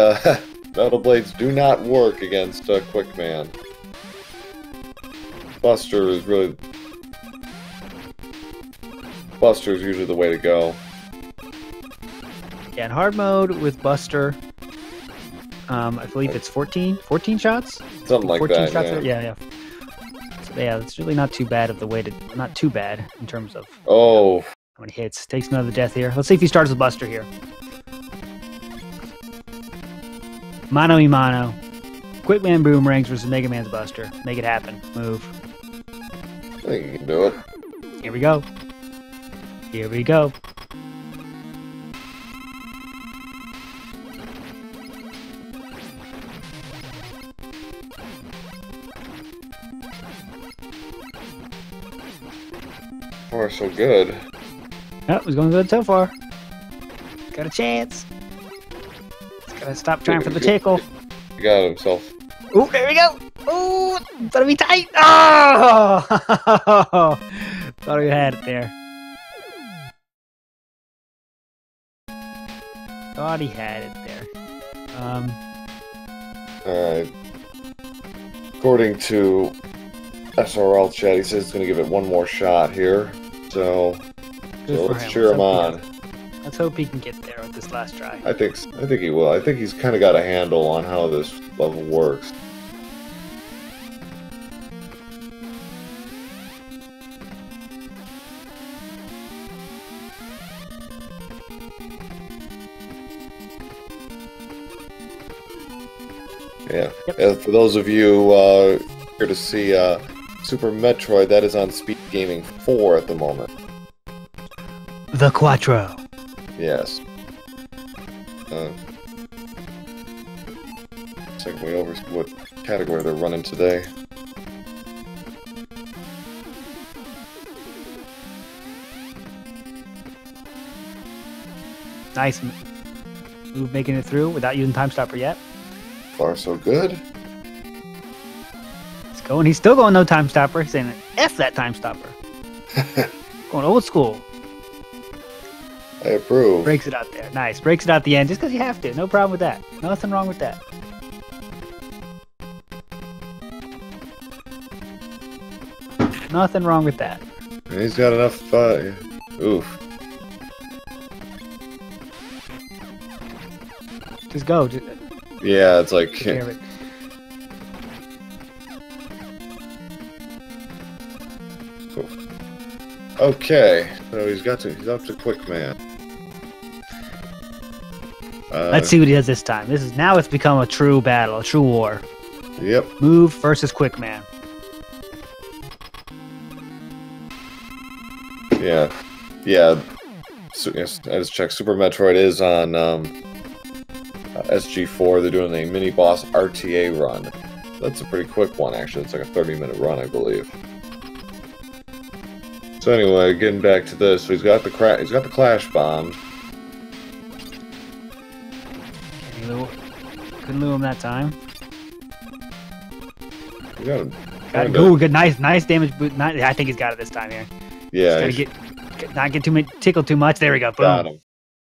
metal blades do not work against Quickman. Buster is usually the way to go. Yeah, in hard mode with Buster, I believe it's 14 shots. Something like 14 that. Shots yeah. Yeah, it's really not too bad not too bad in terms of how many hits. Takes another death here. Let's see if he starts with Buster here. Mano y mano. Quickman Boomerangs versus Mega Man's Buster. Make it happen. Move. I think you can do it. Here we go. Here we go. Far so good. Oh, it was going good so far. Got a chance. Just gotta stop trying for the tickle. He got himself. Oh, there we go. Oh, better be tight. Oh! Thought we had it there. Thought he had it there. Alright. According to SRL chat, he says he's going to give it one more shot here. So let's cheer him on. Let's hope he can get there with this last try. I think he will. I think he's kind of got a handle on how this level works. Yeah. Yep. For those of you here to see Super Metroid, that is on Speed Gaming 4 at the moment. The Quattro. Yes. Second way over what category they're running today. Nice move making it through without using Time Stopper yet. Far so good. He's going. He's still going no Time Stopper. He's saying, F that Time Stopper. Going old school. I approve. Breaks it out there. Nice. Breaks it out the end just because you have to. No problem with that. Nothing wrong with that. Nothing wrong with that. He's got enough. Oof. Just go. Yeah, it's like. Okay, so he's up to Quick Man. Let's see what he does this time. Now it's become a true battle, a true war. Yep. Move versus Quick Man. Yeah. Yeah. So, yes, I just checked. Super Metroid is on SG4. They're doing a mini boss RTA run. That's a pretty quick one, actually. It's like a 30-minute run, I believe. So anyway, getting back to this, so he's got the clash bombs. Couldn't lure him that time. Good, nice damage. I think he's got it this time here. Yeah. Not get tickled too much. There we go. Boom. Got him.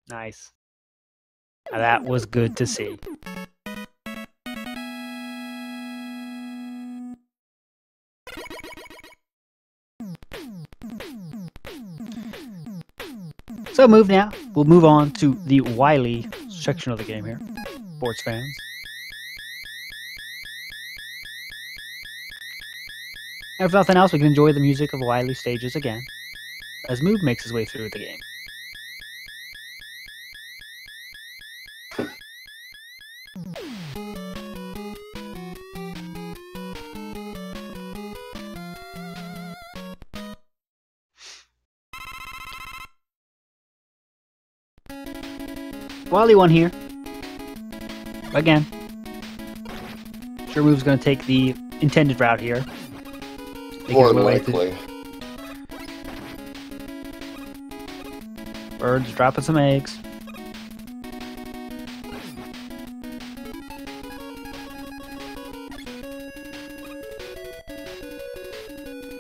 Nice. Now that was good to see. So we'll move on to the Wily section of the game here. Sports fans. And if nothing else, we can enjoy the music of Wily stages again, as Move makes his way through the game. Wily won here. Again. Sure Move's going to take the intended route here. More than likely. Birds dropping some eggs.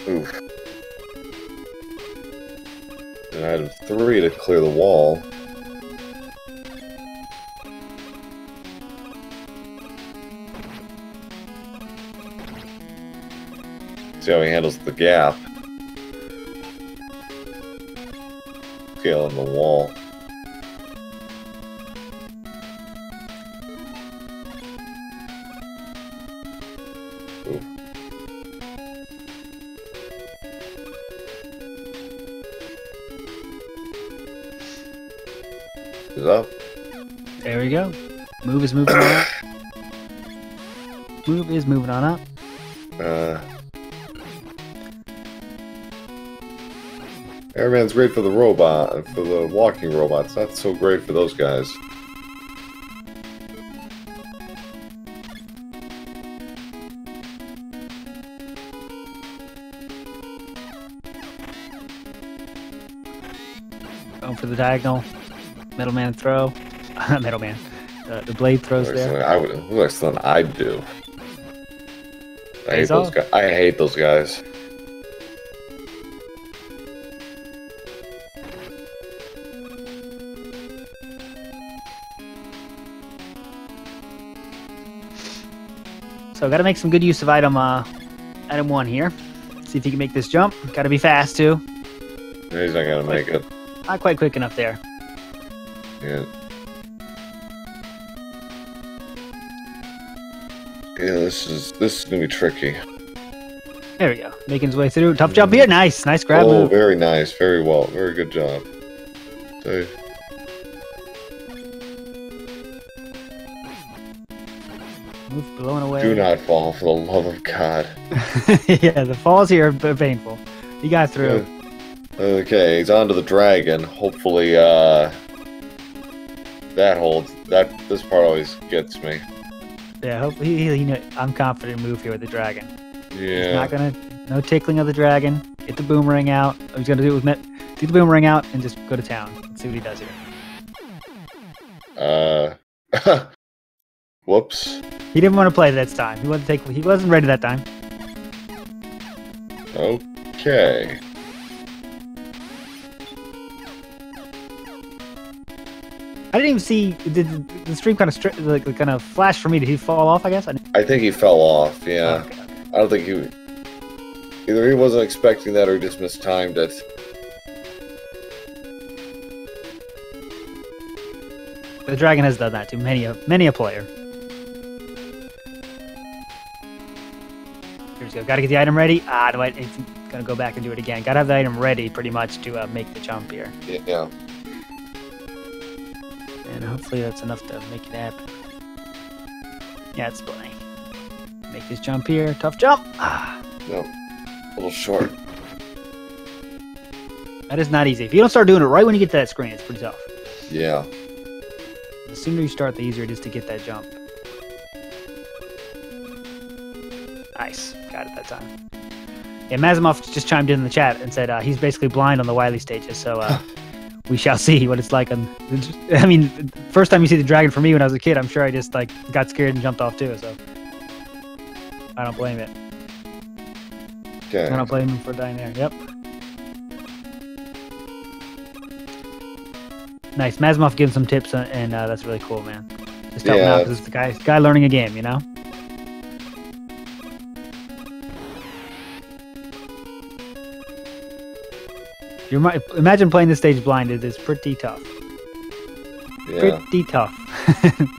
Oof. And I had 3 to clear the wall. See how he handles the gap. Scaling the wall. Ooh. Is up. There we go. Move is moving on up. Move is moving on up. Airman's great for the robot, for the walking robots. Not so great for those guys. Going for the diagonal. Middleman throw. Middleman. The blade throws there. Looks like something I'd do. I hate those guys. I hate those guys. So got to make some good use of item 1 here. See if he can make this jump. Got to be fast too. He's not gonna make it. Not quite quick enough there. Yeah. Yeah, this is gonna be tricky. There we go. Making his way through. Tough jump here. Nice grab move. Oh, very nice. Very well. Very good job. So, Move blown away. Do not fall, for the love of God. Yeah, the falls here are painful. You got through. Okay, he's onto the dragon. Hopefully, that holds. This part always gets me. Yeah, hopefully I'm confident move here with the dragon. Yeah. He's not gonna. No tickling of the dragon. Get the boomerang out. Oh, he's gonna do it with do the boomerang out and just go to town. Let's see what he does here. Whoops. He didn't want to play that time. He wasn't ready that time. Okay. I didn't even see the stream kind of flashed for me. Did he fall off? I guess. I think he fell off. Yeah. Oh, okay. I don't think either he wasn't expecting that or he just mistimed it. The dragon has done that to many a player. Here we go. Got to get the item ready. It's gonna go back and do it again. Got to have the item ready, pretty much, to make the jump here. Yeah. And hopefully that's enough to make it happen. Yeah, it's plenty. Make this jump here. Tough jump. No. A little short. That is not easy. If you don't start doing it right when you get to that screen, it's pretty tough. Yeah. The sooner you start, the easier it is to get that jump. Nice. Got it that time. Yeah, Mazimov just chimed in the chat and said he's basically blind on the Wily stages, so we shall see what it's like. I mean, first time you see the dragon for me when I was a kid, I'm sure I just got scared and jumped off too, so I don't blame it. Okay. I don't blame him for dying there. Yep. Nice. Mazimov gives some tips, and that's really cool, man. Just helping out because it's the guy learning a game, you know? You might imagine playing this stage blind. It is pretty tough. Yeah. Pretty tough.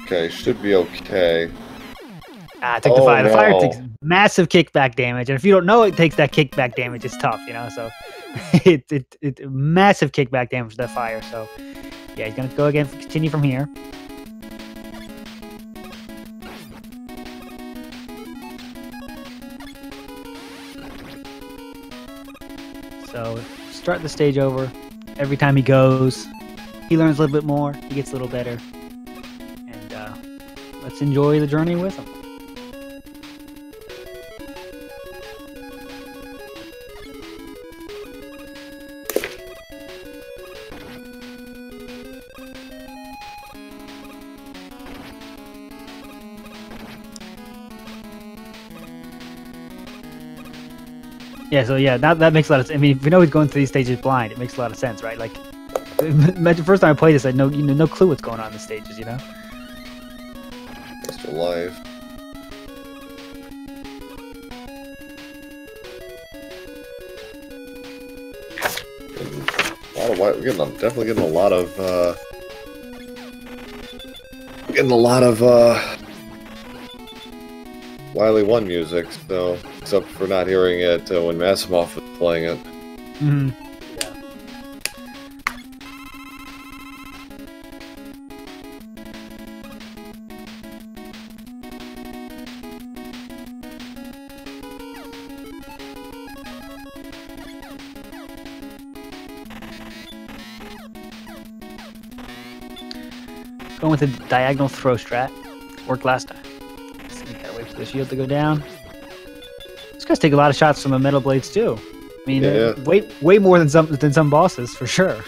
Okay, should be okay. It took the fire. No. The fire takes massive kickback damage, and if you don't know it takes that kickback damage, it's tough, you know. So it massive kickback damage to that fire. So yeah, he's gonna go again. Continue from here. So start the stage over. Every time he goes, he learns a little bit more. He gets a little better, and let's enjoy the journey with him. Yeah, so yeah, that makes a lot of sense. I mean, if you know he's going through these stages blind, it makes a lot of sense, right? Like, imagine the first time I played this, I had no clue what's going on in the stages, you know? Just alive. We're definitely getting a lot of Wily 1 music, so except for not hearing it when Mazimov was playing it. Mm-hmm. Going with the diagonal throw strat. Worked last time. So you gotta wait for the shield to go down. These guys take a lot of shots from the metal blades too. I mean, yeah. way more than some bosses for sure.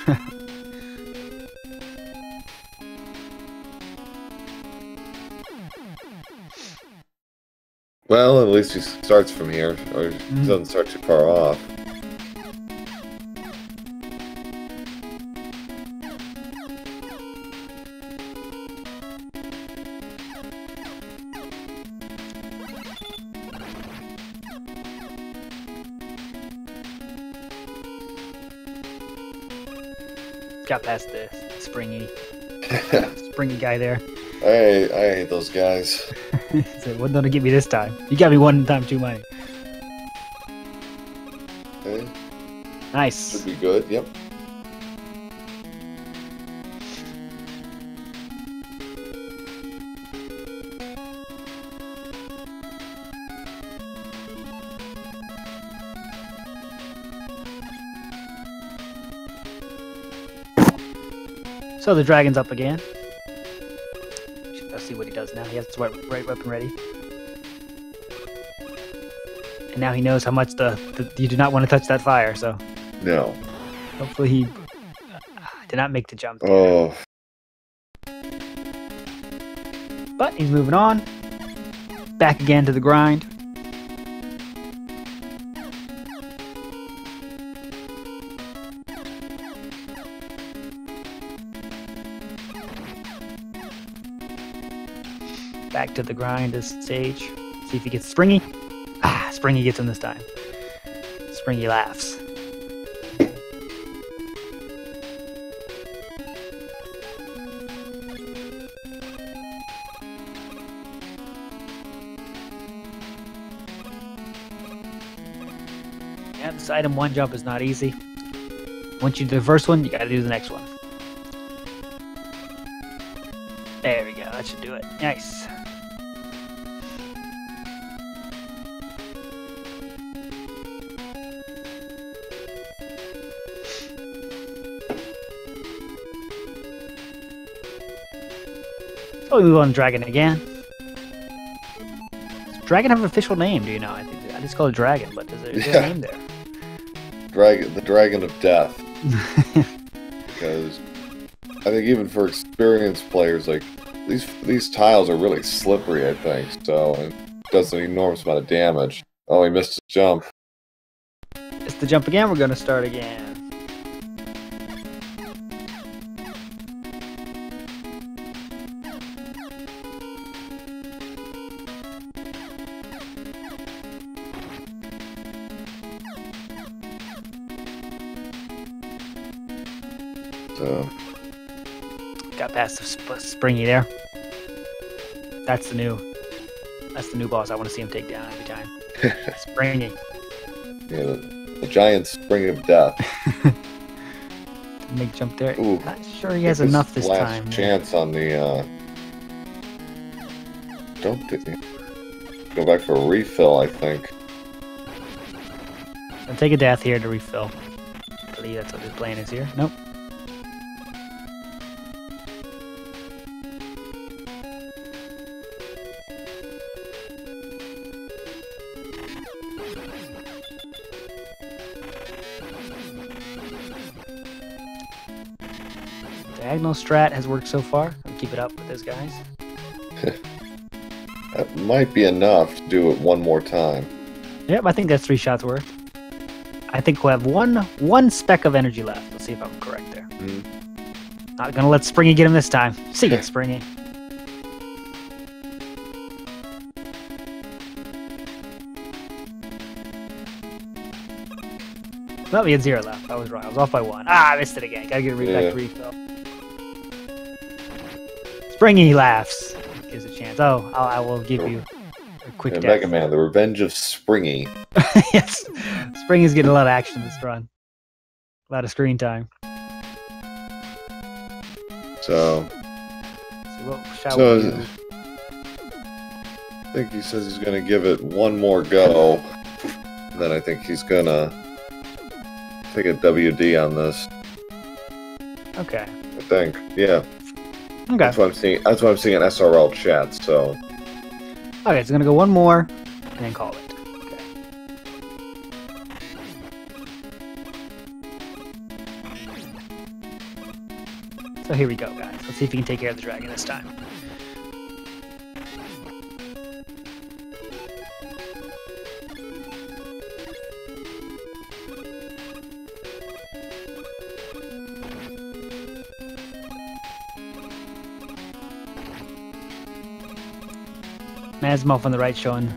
Well, at least he starts from here, or he doesn't start too far off. Got past the springy guy there. I hate those guys. So what don't get me this time? You got me one time too many. Okay. Nice. Should be good. Yep. So the dragon's up again. Let's see what he does now. He has his right weapon ready. And now he knows how much you do not want to touch that fire, so... No. Hopefully he did not make the jump there. Oh. But he's moving on. Back again to the grind. Back to the grind this stage. See if he gets Springy. Ah, Springy gets him this time. Springy laughs. Yeah, this item 1 jump is not easy. Once you do the first one, you gotta do the next one. There we go, that should do it. Nice. So we move on to Dragon again. Does Dragon have an official name, do you know? I just call it Dragon, but is there a name there? The Dragon of Death. Because I think even for experienced players, like these tiles are really slippery, I think, so it does an enormous amount of damage. Oh, he missed his jump. Missed the jump again, we're gonna start again. So got past the Springy there. That's the new boss. I want to see him take down every time. Springy. Yeah, the giant spring of death. Make jump there. Ooh, not sure he has enough this time. Last chance on the. Don't go back for a refill, I think. I'll take a death here to refill. I believe that's what his plan is here. Nope. Diagonal strat has worked so far. I'll keep it up with those guys. That might be enough to do it one more time. Yep, I think that's 3 shots worth. I think we'll have one speck of energy left. Let's see if I'm correct there. Not gonna let Springy get him this time. See ya, Springy. No, he had 0 left. I was wrong. I was off by 1. Ah, I missed it again. Gotta get it back to refill. Springy laughs. Gives a chance. Oh, I will give you a quick death. Mega Man, the Revenge of Springy. Yes. Springy's getting a lot of action this run. A lot of screen time. So I think he says he's going to give it one more go. And then I think he's going to take a WD on this. Okay. I think. Yeah. Okay. That's what I'm seeing. That's what I'm seeing in SRL chat. So. Okay, so gonna go one more, and then call it. Okay. So here we go, guys. Let's see if we can take care of the dragon this time. Mazimov on the right showing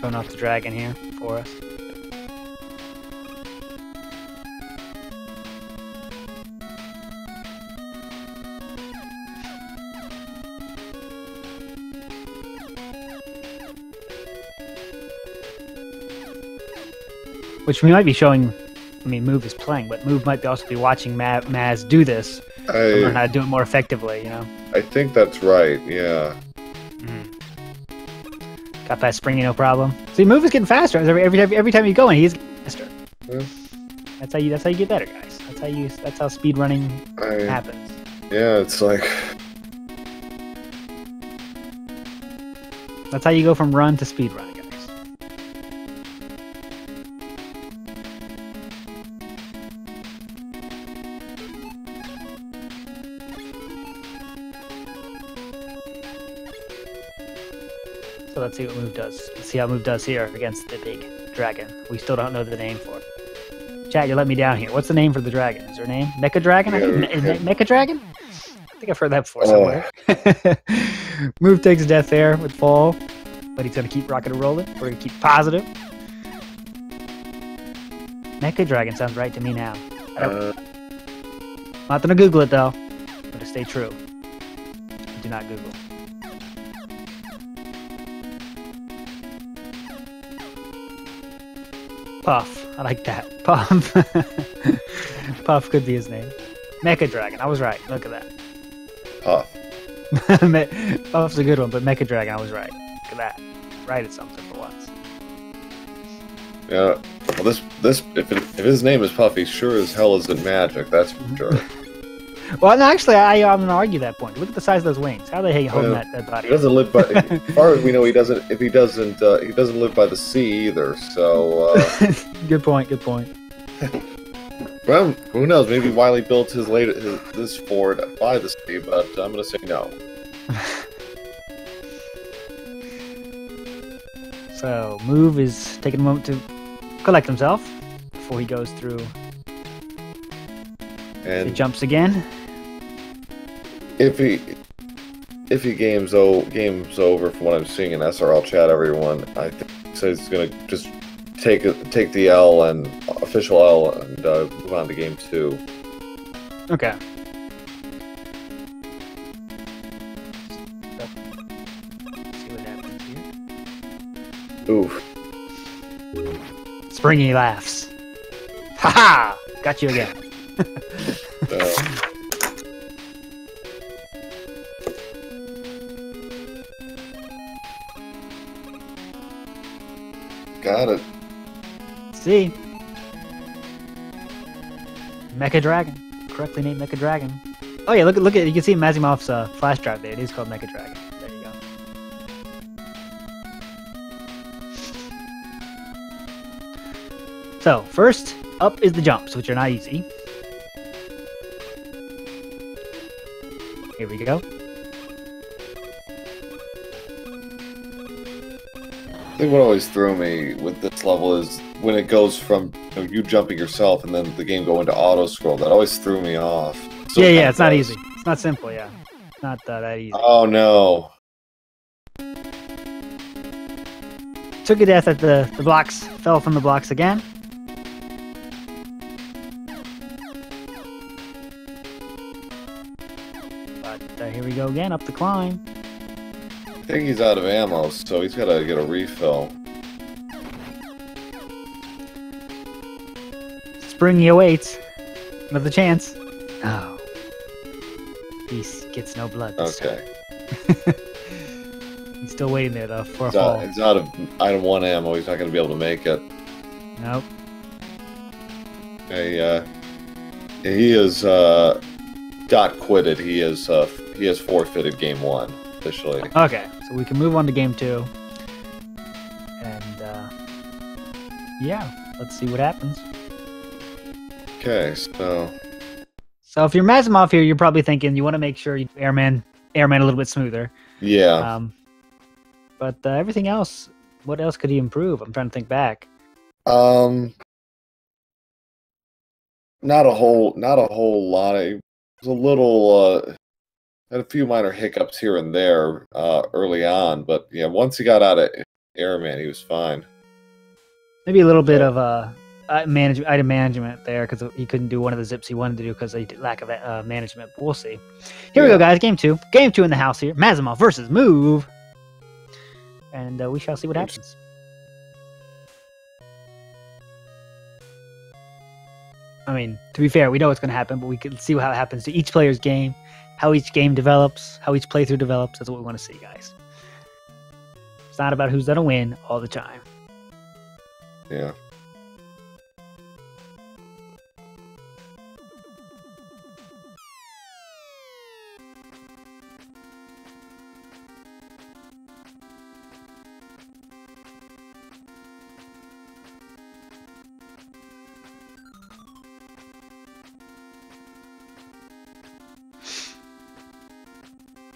off the dragon here for us. Which we might be showing, I mean, Move is playing, but Move might also be watching Maz do this to learn how to do it more effectively, you know? I think that's right, yeah. Got past Springy, no problem. See, Move is getting faster. Every time you go in, he's getting faster. Yeah. That's how you get better, guys. That's how speed running happens. Yeah, it's like That's how you go from run to speed run, guys. So let's see what Move does. Let's see how Move does here against the big dragon. We still don't know the name for it. Chat, you let me down here. What's the name for the dragon? Is there a name? Mecha Dragon? Mecha Dragon? I think I've heard that before somewhere. Move takes death there with fall, but he's going to keep rocking and rolling. We're going to keep positive. Mecha Dragon sounds right to me now. I'm not going to Google it, though. I'm going to stay true. Do not Google. Puff. I like that. Puff. Puff could be his name. Mecha Dragon. I was right. Look at that. Puff. Puff's a good one, but Mecha Dragon, I was right. Look at that. Right at something for once. Yeah. Well, if his name is Puffy, sure as hell isn't magic. That's for sure. Well, no, actually, I'm going to argue that point. Look at the size of those wings. How they holding that body? He doesn't live by. As far as we know, he doesn't. If he doesn't live by the sea either. So. Good point. Good point. Well, who knows? Maybe Wiley built this fort by the sea, but I'm gonna say no. So, Move is taking a moment to collect himself before he goes through. And he jumps again. If he games over from what I'm seeing in SRL chat, everyone, I think he says he's gonna just take the L and official L and move on to game 2. Okay. See what happens here. Oof. Springy laughs. Ha ha! Got you again. Got it. See? Mecha Dragon. Correctly named Mecha Dragon. Oh yeah, look at you can see Mazimov's flash drive there. It is called Mecha Dragon. There you go. So, first up is the jumps, which are not easy. Here we go. I think what always threw me with this level is when it goes from you jumping yourself and then the game go into auto scroll. That always threw me off. Yeah, it's not easy. It's not simple. Yeah, it's not that easy. Oh no! Took a death at the blocks. Fell from the blocks again. But here we go again, up the climb. I think he's out of ammo, so he's got to get a refill. Springy awaits. Another chance. Oh. He gets no blood this time. He's still waiting there, though, for a fall. He's out of item 1 ammo. He's not going to be able to make it. Nope. Okay, he is got quitted. He has forfeited game 1 officially. Okay, so we can move on to game 2. And yeah, let's see what happens. Okay, so if you're Mazimov here, you're probably thinking you want to make sure you airman a little bit smoother. Yeah. But everything else, what else could he improve? I'm trying to think back. Not a whole lot. It was a little had a few minor hiccups here and there early on, but yeah, once he got out of Airman, he was fine. Maybe a little bit of item management there, because he couldn't do one of the zips he wanted to do because of lack of management. But we'll see. Here we go, guys. Game 2. Game 2 in the house here. Mazimov versus Move. And we shall see what happens. I mean, to be fair, we know what's going to happen, but we can see how it happens to each player's game, how each game develops, how each playthrough develops. That's what we want to see, guys. It's not about who's going to win all the time. Yeah.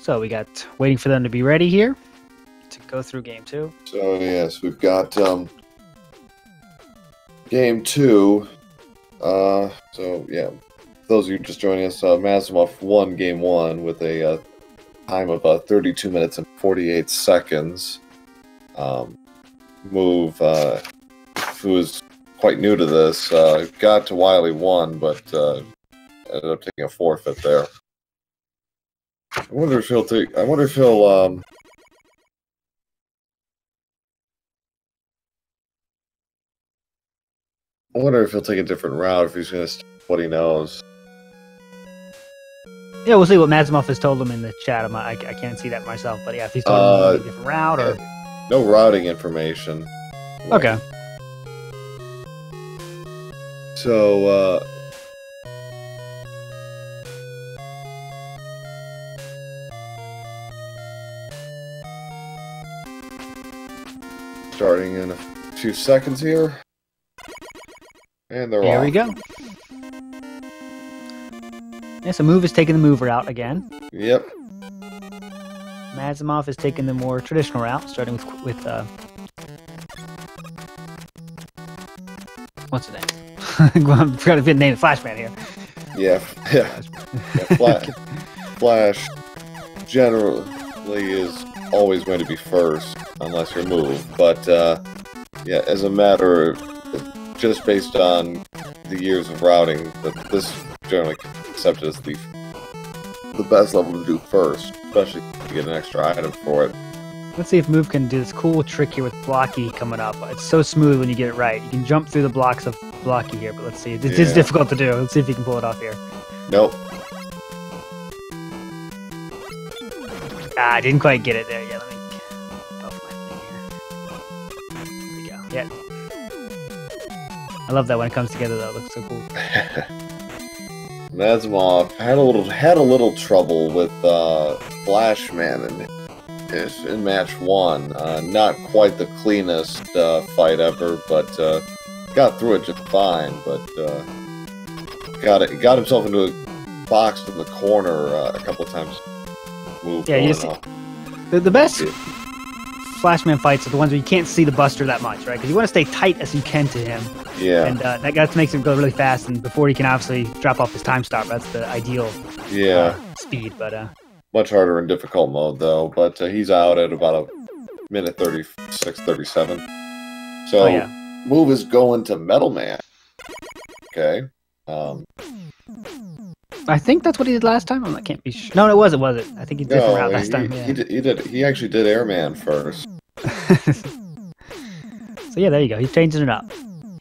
So we got waiting for them to be ready here to go through game 2. So yes, we've got game 2. So yeah, those of you just joining us, Mazimov won game 1 with a time of 32 minutes and 48 seconds. Move, who is quite new to this, got to Wily 1, but ended up taking a forfeit there. I wonder if he'll take. I wonder if he'll. I wonder if he'll take a different route, if he's going to stick with what he knows. Yeah, we'll see what Mazimov has told him in the chat. I can't see that myself, but yeah, if he's told him a different route or... No routing information. Okay. So, starting in a few seconds here. And they're Here off. we go. Yeah, so Move is taking the move route again. Yep. Mazimov is taking the more traditional route, starting with what's the name? I forgot to name Flashman here. Yeah. Flash generally is always going to be first, unless you're Move. But yeah, as a matter of just based on the years of routing, that this generally accepted as the best level to do first, especially if you get an extra item for it. Let's see if Move can do this cool trick here with Blocky coming up. It's so smooth when you get it right. You can jump through the blocks of Blocky here, but let's see. It's difficult to do. Let's see if he can pull it off here. Nope. I didn't quite get it there. Yeah, let me get off my thing here. There we go. Yeah. I love that when it comes together, though. It looks so cool. Mazimov had a little trouble with Flashman in match 1. Not quite the cleanest fight ever, but got through it just fine. But got himself into a box in the corner a couple of times. Yeah, you see, the best Flashman fights are the ones where you can't see the Buster that much, right? Because you want to stay tight as you can to him. Yeah. And that makes him go really fast, and before he can obviously drop off his time stop, that's the ideal speed. But much harder in difficult mode, though. But he's out at about a minute 36, 37. So Move is going to Metal Man. Okay. I think that's what he did last time. I can't be sure. No, it wasn't. I think he did different route last time. Yeah. He actually did Airman first. So yeah, there you go. He's changing it up.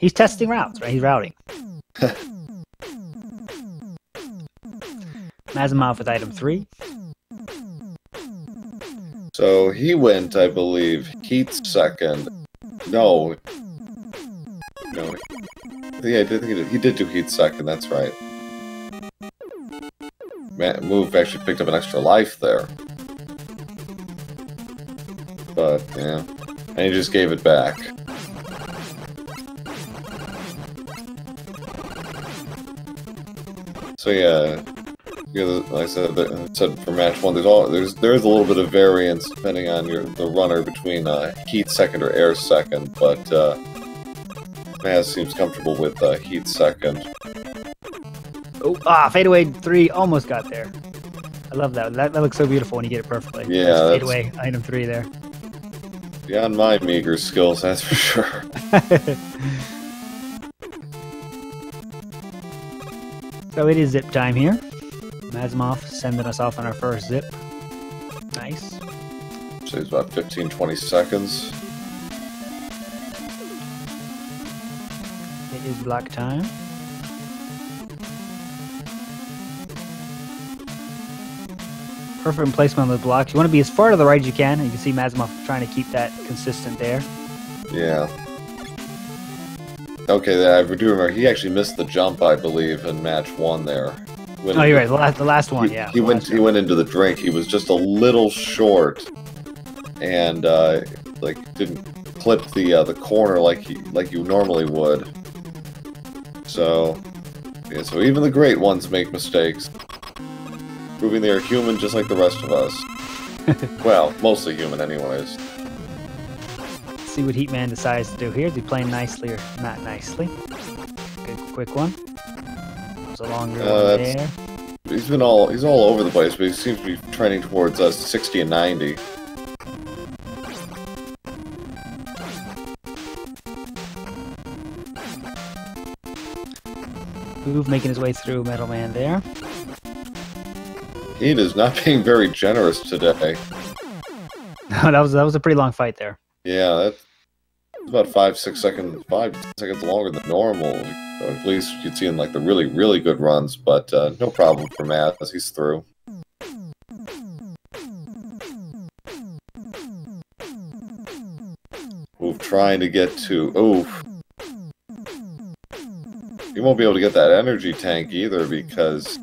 He's testing routes, right? He's routing. Mazimov with item 3. So he went, I believe, Heat's second. No. Yeah, I think he did do Heat's second. That's right. Move actually picked up an extra life there. But, yeah. And he just gave it back. So, yeah. Like I said for match 1, there's a little bit of variance depending on the runner between Heat second or Air second, but Maz seems comfortable with Heat second. Oh, fadeaway 3 almost got there. I love that. That looks so beautiful when you get it perfectly. Yeah, fadeaway item 3 there. Beyond my meager skills, that's for sure. So it is zip time here. Mazimov sending us off on our first zip. Nice. So it's about 15-20 seconds. It is block time. Perfect placement on the blocks. You want to be as far to the right as you can, and you can see Mazimov trying to keep that consistent there. Yeah. Okay, I do remember he actually missed the jump, I believe, in match 1 there. Oh, you're right. The last one, yeah. He went into the drink. He was just a little short, and didn't clip the corner like you normally would. So, yeah. So even the great ones make mistakes, proving they are human just like the rest of us. Well, mostly human anyways. Let's see what Heatman decides to do here. Is he playing nicely or not nicely? Good quick one. There's a longer one there. He's all over the place, but he seems to be trending towards 60 and 90. Move making his way through Metal Man there. He is not being very generous today. No, that was a pretty long fight there. Yeah, that's about 5 seconds longer than normal. Or at least you could see in like the really, really good runs, but no problem for Matt as he's through. Move trying to get to... Oof. He won't be able to get that energy tank either because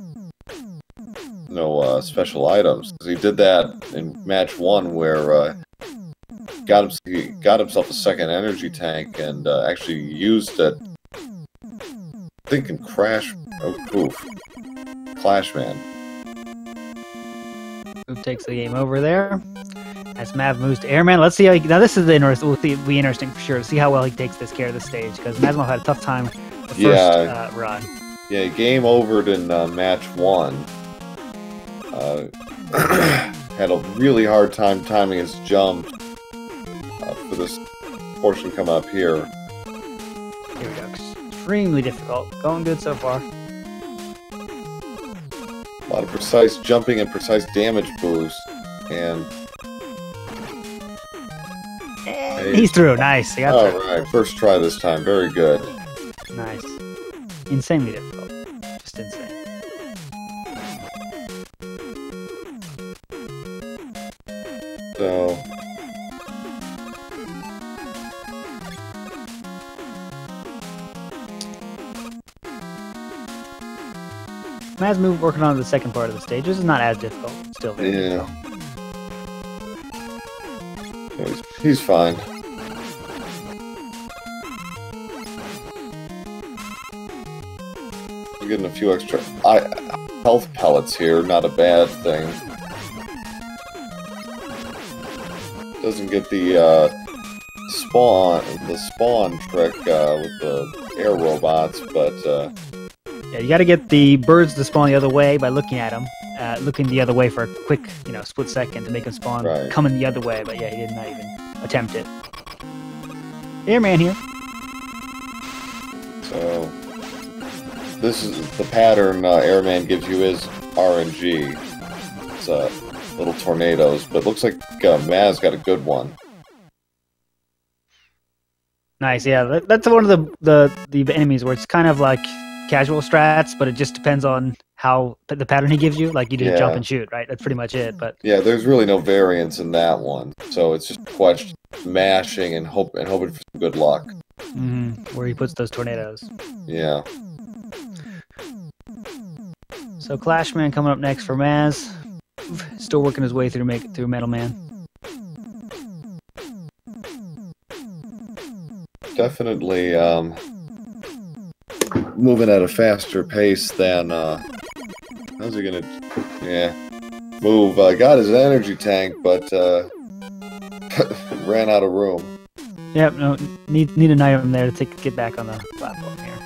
no special items. He did that in match 1 where he got himself a second energy tank and actually used it. I think in Clash Man. Who takes the game over there? As Mav moves to Airman, let's see how now this is the be interesting for sure to see how well he takes this care of the stage because Mazimov had a tough time the first run. Yeah, game overed in match 1. Had a really hard time timing his jump for this portion coming up here. Here we go. Extremely difficult. Going good so far. A lot of precise jumping and precise damage boost. And he's through. Nice. Alright, first try this time. Very good. Nice. Insanely difficult. Just insane. So... Mazimov working on the second part of the stage. This is not as difficult. Still very difficult. He's fine. We're getting a few extra health pellets here. Not a bad thing. Doesn't get the spawn trick with the air robots, but yeah, you got to get the birds to spawn the other way by looking at them, looking the other way for a quick, split second to make them spawn coming the other way. But yeah, he did not even attempt it. Airman here. So this is the pattern Airman gives you is RNG. It's little tornadoes, but looks like Maz got a good one. Nice, yeah. That's one of the enemies where it's kind of like casual strats, but it just depends on how the pattern he gives you. Like you do jump and shoot, right? That's pretty much it. But yeah, there's really no variance in that one, so it's just question mashing and hoping for some good luck. Where he puts those tornadoes. Yeah. So Clashman coming up next for Maz. Still working his way through Metal Man. Definitely moving at a faster pace than how's he gonna move got his energy tank but ran out of room. Yep, no, need an item there to get back on the platform here.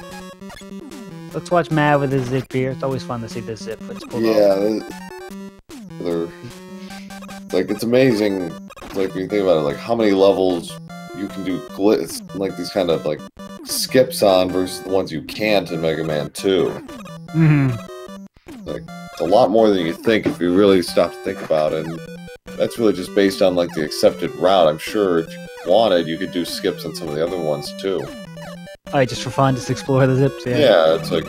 Let's watch Mav with his zip here. It's always fun to see this zip. It's amazing. Like when you think about it, like how many levels you can do like these kind of like skips on versus the ones you can't in Mega Man 2. Like it's a lot more than you think if you really stop to think about it. And that's really just based on like the accepted route. I'm sure if you wanted, you could do skips on some of the other ones too. Alright, just for fun, just explore the zips. Yeah, it's like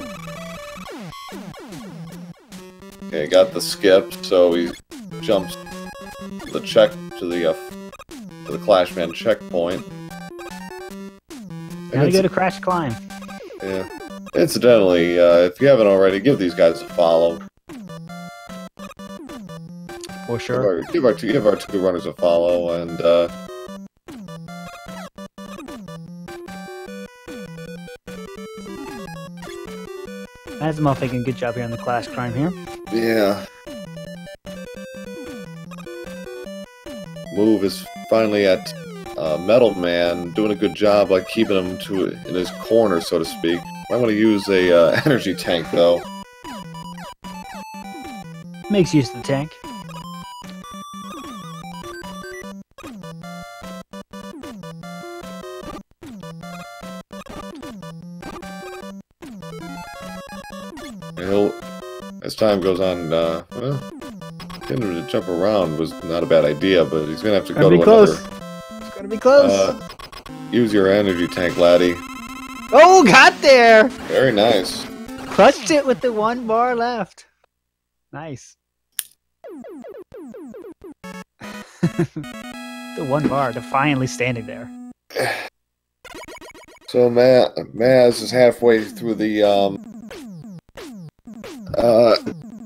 okay, got the skip, so he jumps the check to the Clashman checkpoint. Now you go to Crash Climb. Yeah. Incidentally, if you haven't already, give these guys a follow. For sure. Give our two runners a follow, and Mazimov making a good job here on the Clash Climb here. Yeah. Move is finally at Metal Man, doing a good job, like keeping him in his corner, so to speak. I'm going to use a energy tank, though. Makes use of the tank. As time goes on, well, getting him to jump around was not a bad idea, but he's gonna have to go to another. It's gonna be close. Use your energy tank, laddie. Oh, got there! Very nice. Clutched it with the 1 bar left. Nice. The 1 bar defiantly standing there. So Maz is halfway through the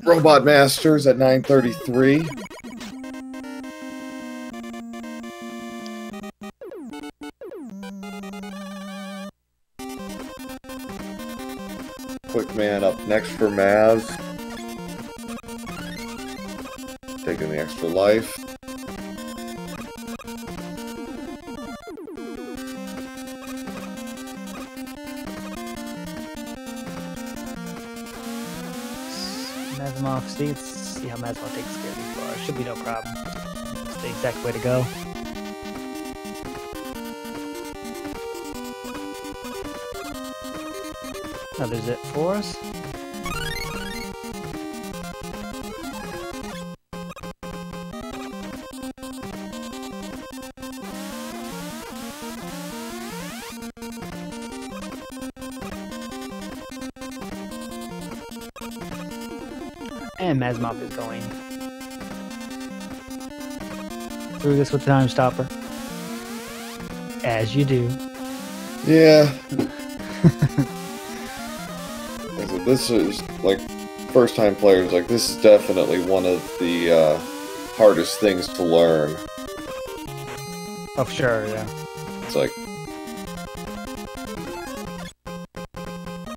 Robot Masters at 9:33. Quick Man up next for Maz. Taking the extra life. Mazimov, let's see how Mazimov takes care of these bars. Should be no problem. It's the exact way to go. Another zip for us. And Mazimov is going through this with the time stopper. As you do. Yeah. This is, like, first-time players, like, this is definitely one of the hardest things to learn. Oh, sure, yeah. It's like,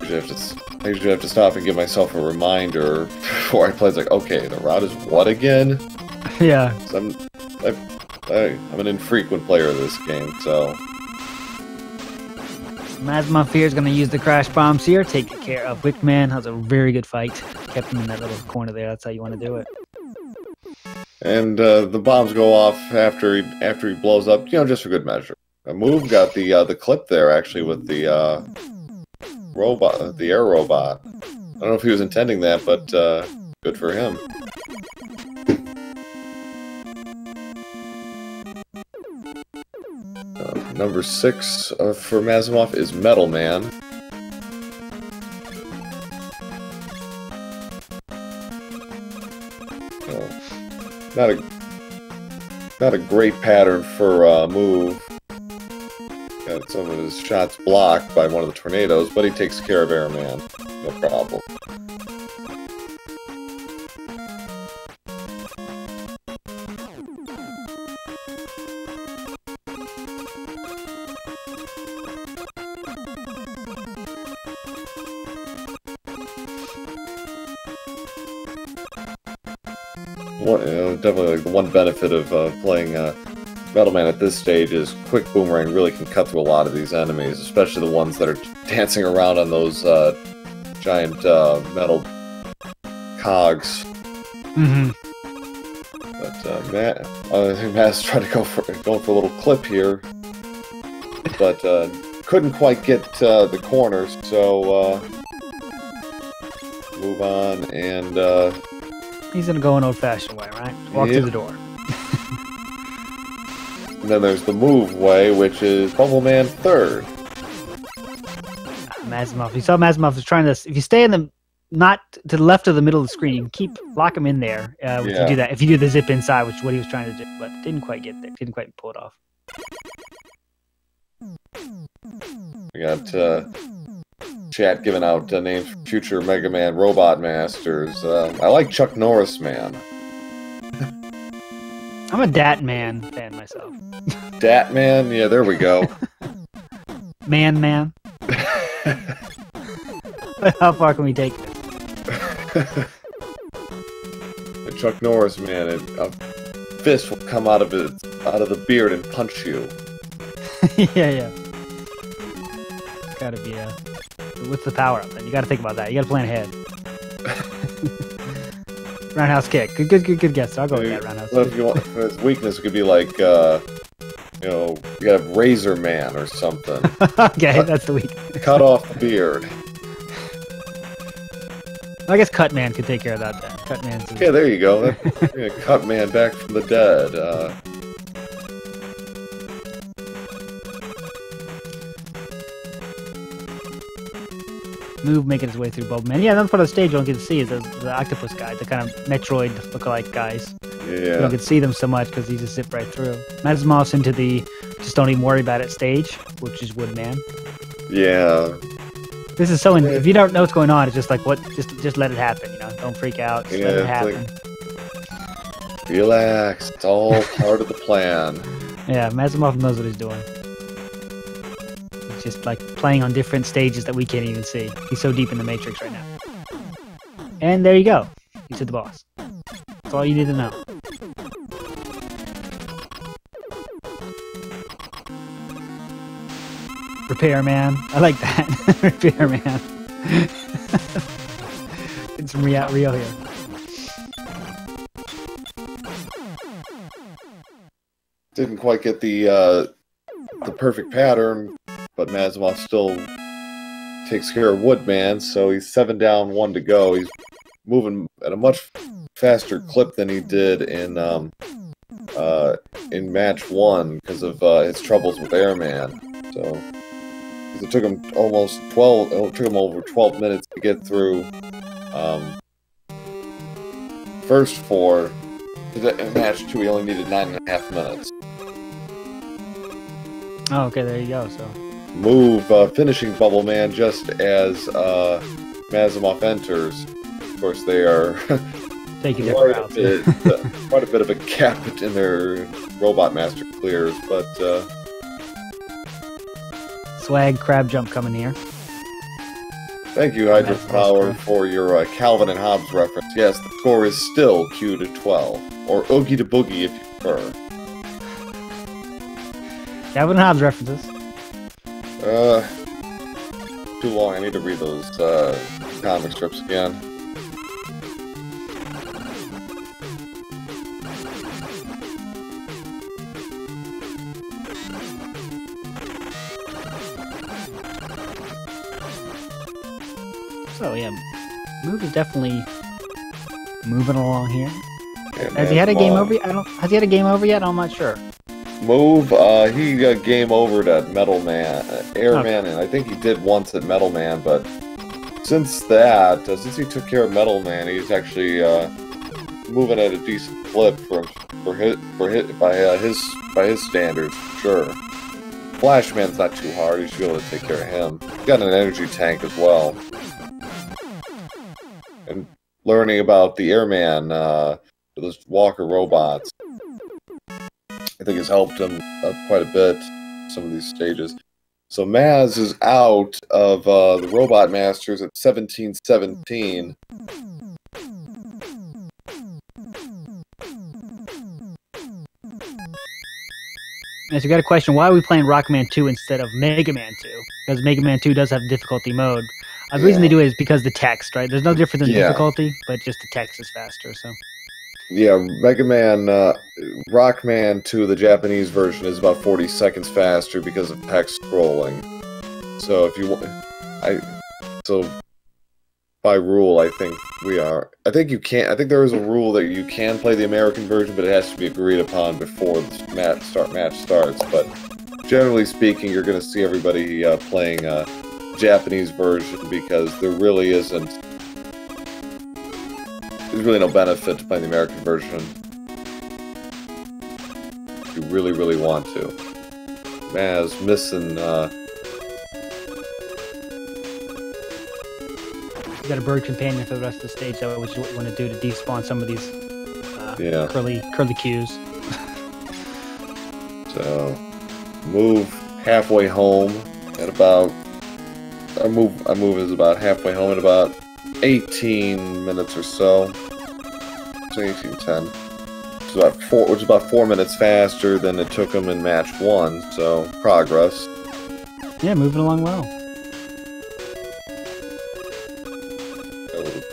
I usually have to stop and give myself a reminder before I play. It's like, okay, the route is what again? Yeah. So I'm an infrequent player of this game, so... Mazimov here is going to use the crash bombs here, take care of Wickman. That was a very good fight. Kept him in that little corner there. That's how you want to do it. And the bombs go off after he blows up, you know, just for good measure. Move got the clip there, actually, with the robot, the air robot. I don't know if he was intending that, but good for him. Number 6 for Mazimov is Metal Man. Not a great pattern for Move. Got some of his shots blocked by one of the tornadoes, but he takes care of Airman. No problem. Definitely the one benefit of playing Metal Man at this stage is Quick Boomerang really can cut through a lot of these enemies, especially the ones that are dancing around on those giant metal cogs. Mm-hmm. But I think Matt's trying to going for a little clip here, but couldn't quite get the corners, so move on and. He's gonna go an old-fashioned way, right? Walk through the door. And then there's the Move way, which is Bubble Man 3rd. Mazimov. You saw Mazimov was trying this. If you stay in the not to the left of the middle of the screen, you can lock him in there. If you do that, if you do the zip inside, which is what he was trying to do, but didn't quite get there. Didn't quite pull it off. We got chat giving out names for future Mega Man Robot Masters. I like Chuck Norris Man. I'm a Dat Man fan myself. Dat Man? Yeah, there we go. Man. How far can we take this? The Chuck Norris Man, a fist will come out of the beard and punch you. Yeah. Gotta be what's the power up then? You gotta think about that. You gotta plan ahead. Roundhouse kick. Good guess. I'll go with that roundhouse kick. If you want, his weakness could be like, you know, you have Razor Man or something. Okay, that's the weakness. Cut off the beard. I guess Cut Man could take care of that then. Cut Man's. Yeah, there you go. Cut Man back from the dead. Move making his way through Bubble Man. Yeah, another part of the stage you don't get to see is the octopus guys, the kind of Metroid lookalike guys. Yeah. You don't get to see them so much because he just zip right through. Mazimov's into the just don't even worry about it stage, which is Woodman. Yeah. This is so. If you don't know what's going on, it's just like what. Just let it happen. You know, don't freak out. Just let it happen. Like, relax. It's all part of the plan. Yeah, Mazimov knows what he's doing. It's just like playing on different stages that we can't even see. He's so deep in the Matrix right now. And there you go. He's to the boss. That's all you need to know. Repairman. I like that. Repairman. It's from Rio here. Didn't quite get the perfect pattern, but Mazimov still takes care of Woodman, so he's 7 down, 1 to go. He's moving at a much faster clip than he did in match 1 because of his troubles with Airman. So it took him almost 12. It took him over 12 minutes to get through first 4. In match 2, he only needed 9.5 minutes. Oh, okay, there you go. So Move finishing Bubble Man just as Mazimov enters. Of course, they are taking different routes. Quite a bit of a gap in their Robot Master clears, but swag crab jump coming here. Thank you, Hydropower, for your Calvin and Hobbes reference. Yes, the score is still Q to 12, or Oogie to Boogie if you prefer. Calvin and Hobbes references. Too long. I need to read those comic strips again. So yeah, Move is definitely moving along here. Yeah, has he had a game over yet? Has he had a game over yet? I'm not sure. Move, he got game overed at Metal Man, Airman, and I think he did once at Metal Man, but since he took care of Metal Man, he's actually moving at a decent clip by his standards, for sure. Flashman's not too hard, he should be able to take care of him. He's got an energy tank as well. And learning about the Airman, those walker robots, I think has helped him quite a bit, some of these stages. So Maz is out of the Robot Masters at 17-17. Yes, you got a question, why are we playing Rockman 2 instead of Mega Man 2? Because Mega Man 2 does have difficulty mode. The reason they do it is because the text, right? There's no difference in difficulty, but just the text is faster, so... Yeah, Mega Man, Rockman 2, the Japanese version, is about 40 seconds faster because of text scrolling. So if you want, so by rule, I think we are. I think you can't. I think there is a rule that you can play the American version, but it has to be agreed upon before the match starts. But generally speaking, you're going to see everybody playing Japanese version because there really isn't. There's really no benefit to playing the American version. If you really, really want to. Maz missing. You got a bird companion for the rest of the stage, though, which is what you want to do to despawn some of these curly cues. So, move halfway home at about. Our move is about halfway home at about 18 minutes or so. So 18:10. which is about 4 minutes faster than it took him in match 1. So progress. Yeah, moving along well.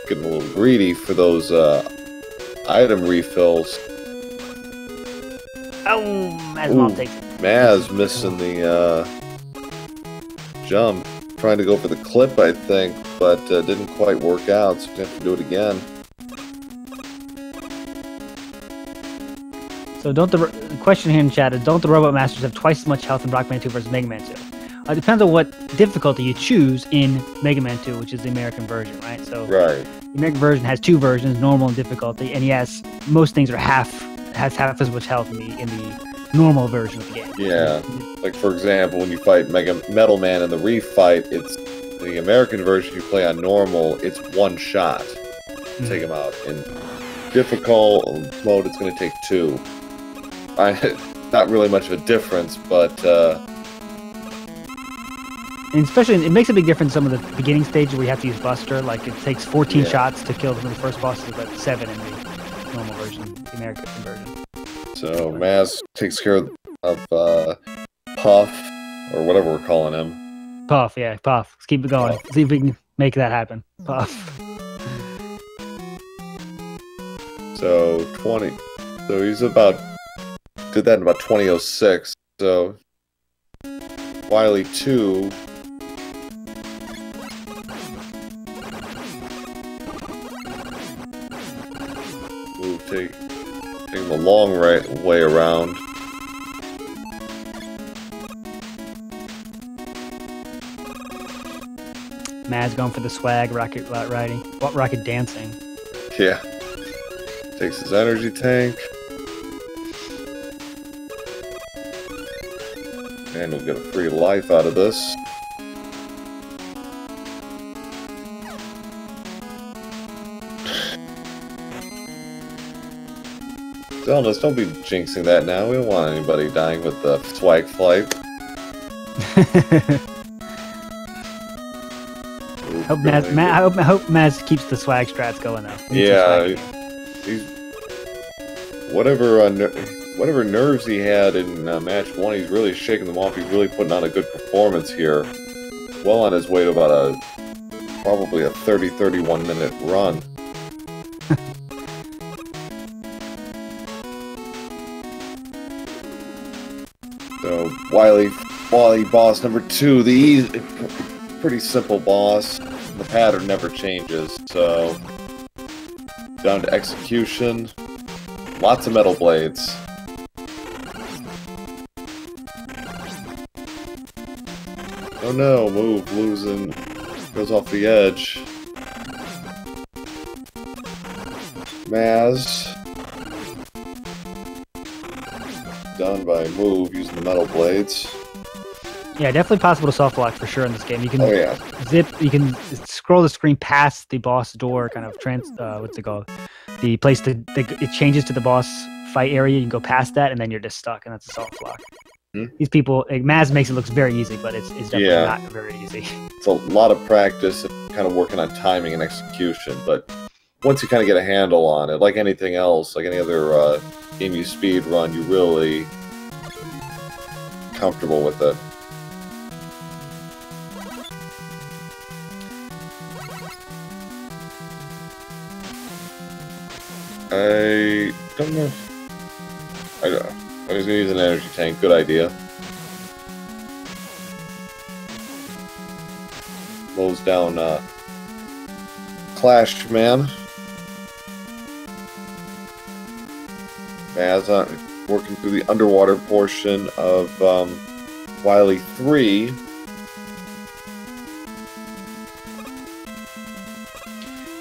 Getting a little greedy for those item refills. Oh, Mazimov takes it. Maz missing the jump. Trying to go for the clip, I think, but didn't quite work out, so we have to do it again. So the question here in chat is, don't the Robot Masters have twice as much health in Rockman 2 versus Mega Man 2? It depends on what difficulty you choose in Mega Man 2, which is the American version, right? So right. The American version has 2 versions, normal and difficulty, and yes, most things are has half as much health in the normal version of the game. Yeah, like for example, when you fight Metal Man in the refight, it's the American version you play on normal. It's one shot to take him out. In difficult mode, it's going to take 2. Not really much of a difference, but. And especially, it makes a big difference in some of the beginning stages where you have to use Buster. Like, it takes 14 shots to kill the first bosses, but 7 in the normal version, the American version. So, Maz takes care of Puff, or whatever we're calling him. Puff, yeah, Puff. Let's keep it going. Puff. See if we can make that happen. Puff. So, 20. So, he's did that in about 2006. So, Wily 2. Taking the long way around. Mad's going for the swag, rocket dancing. Yeah. Takes his energy tank. And we'll get a free life out of this. Zelnus, don't be jinxing that now. We don't want anybody dying with the swag flight. I hope Maz keeps the swag strats going though. Yeah, he's whatever nerves he had in match 1, he's really shaking them off. He's really putting on a good performance here. Well on his way to about probably a 30-31 minute run. So Wily boss number 2, the pretty simple boss. The pattern never changes. So down to execution. Lots of metal blades. Oh no, move, losing. Goes off the edge. Maz. Done by move using the metal blades. Yeah, definitely possible to soft block for sure in this game. You can you can scroll the screen past the boss door, kind of what's it called? The place that it changes to the boss fight area. You can go past that, and then you're just stuck, and that's a soft block. These people, Maz makes it look very easy, but it's definitely not very easy. It's a lot of practice, kind of working on timing and execution, but once you kind of get a handle on it, like anything else, like any other game you speed run, you're really comfortable with it. I don't know. I was going to use an energy tank. Good idea. Mows down Clash Man. Maz working through the underwater portion of Wily 3.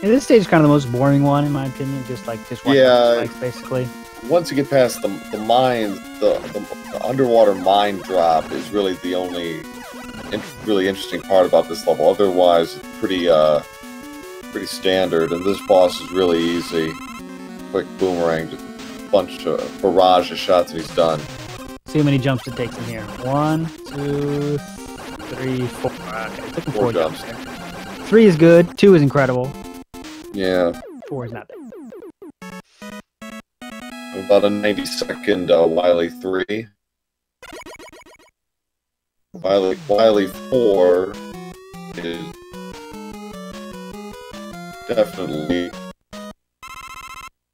Yeah, this stage is kind of the most boring one, in my opinion. Just watching the spikes, basically. Once you get past the mines, the underwater mine drop is really the only really interesting part about this level. Otherwise, it's pretty standard, and this boss is really easy. Quick boomerang, just a bunch of barrage of shots, and he's done. See how many jumps it takes in here. 1, 2, 3, 4. Okay, it took him 4 jumps there. 3 is good. 2 is incredible. Yeah. 4 is not About a 90-second Wily 3. Wily 4 is definitely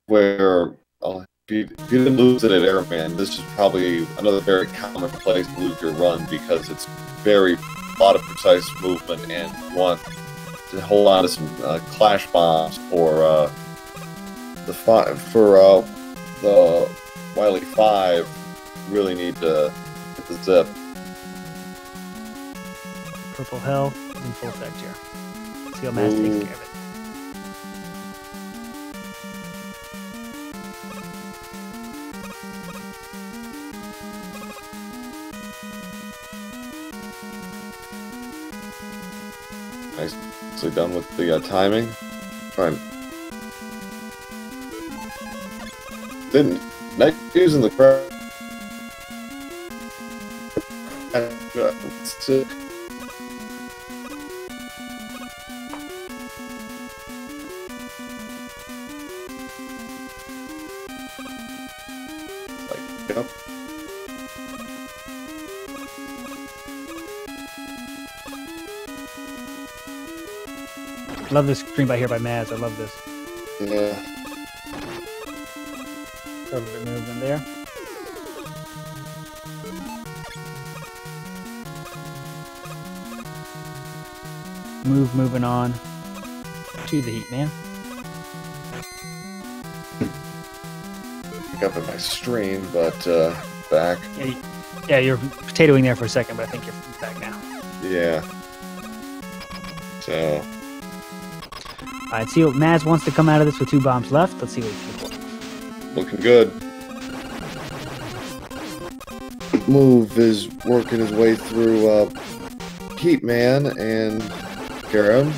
where if you didn't lose it at Airman, this is probably another very common place to lose your run because it's a lot of precise movement, and you want to hold on to some clash bombs for the Wily 5. Really need to get the zip. Purple Hell is in full effect here. See how Maz takes care of it. Nicely done with the timing. Fine. Not using the crowd. Yep. Love this screen by here by Maz. I love this. Yeah. Perfect movement there. Moving on to the heat, man. Pick up in my stream, but back. Yeah, you're potatoing there for a second, but I think you're back now. Yeah. So. Alright, see what Maz wants to come out of this with 2 bombs left. Let's see what he's looking for. Looking good. Move is working his way through Heat Man and Garam.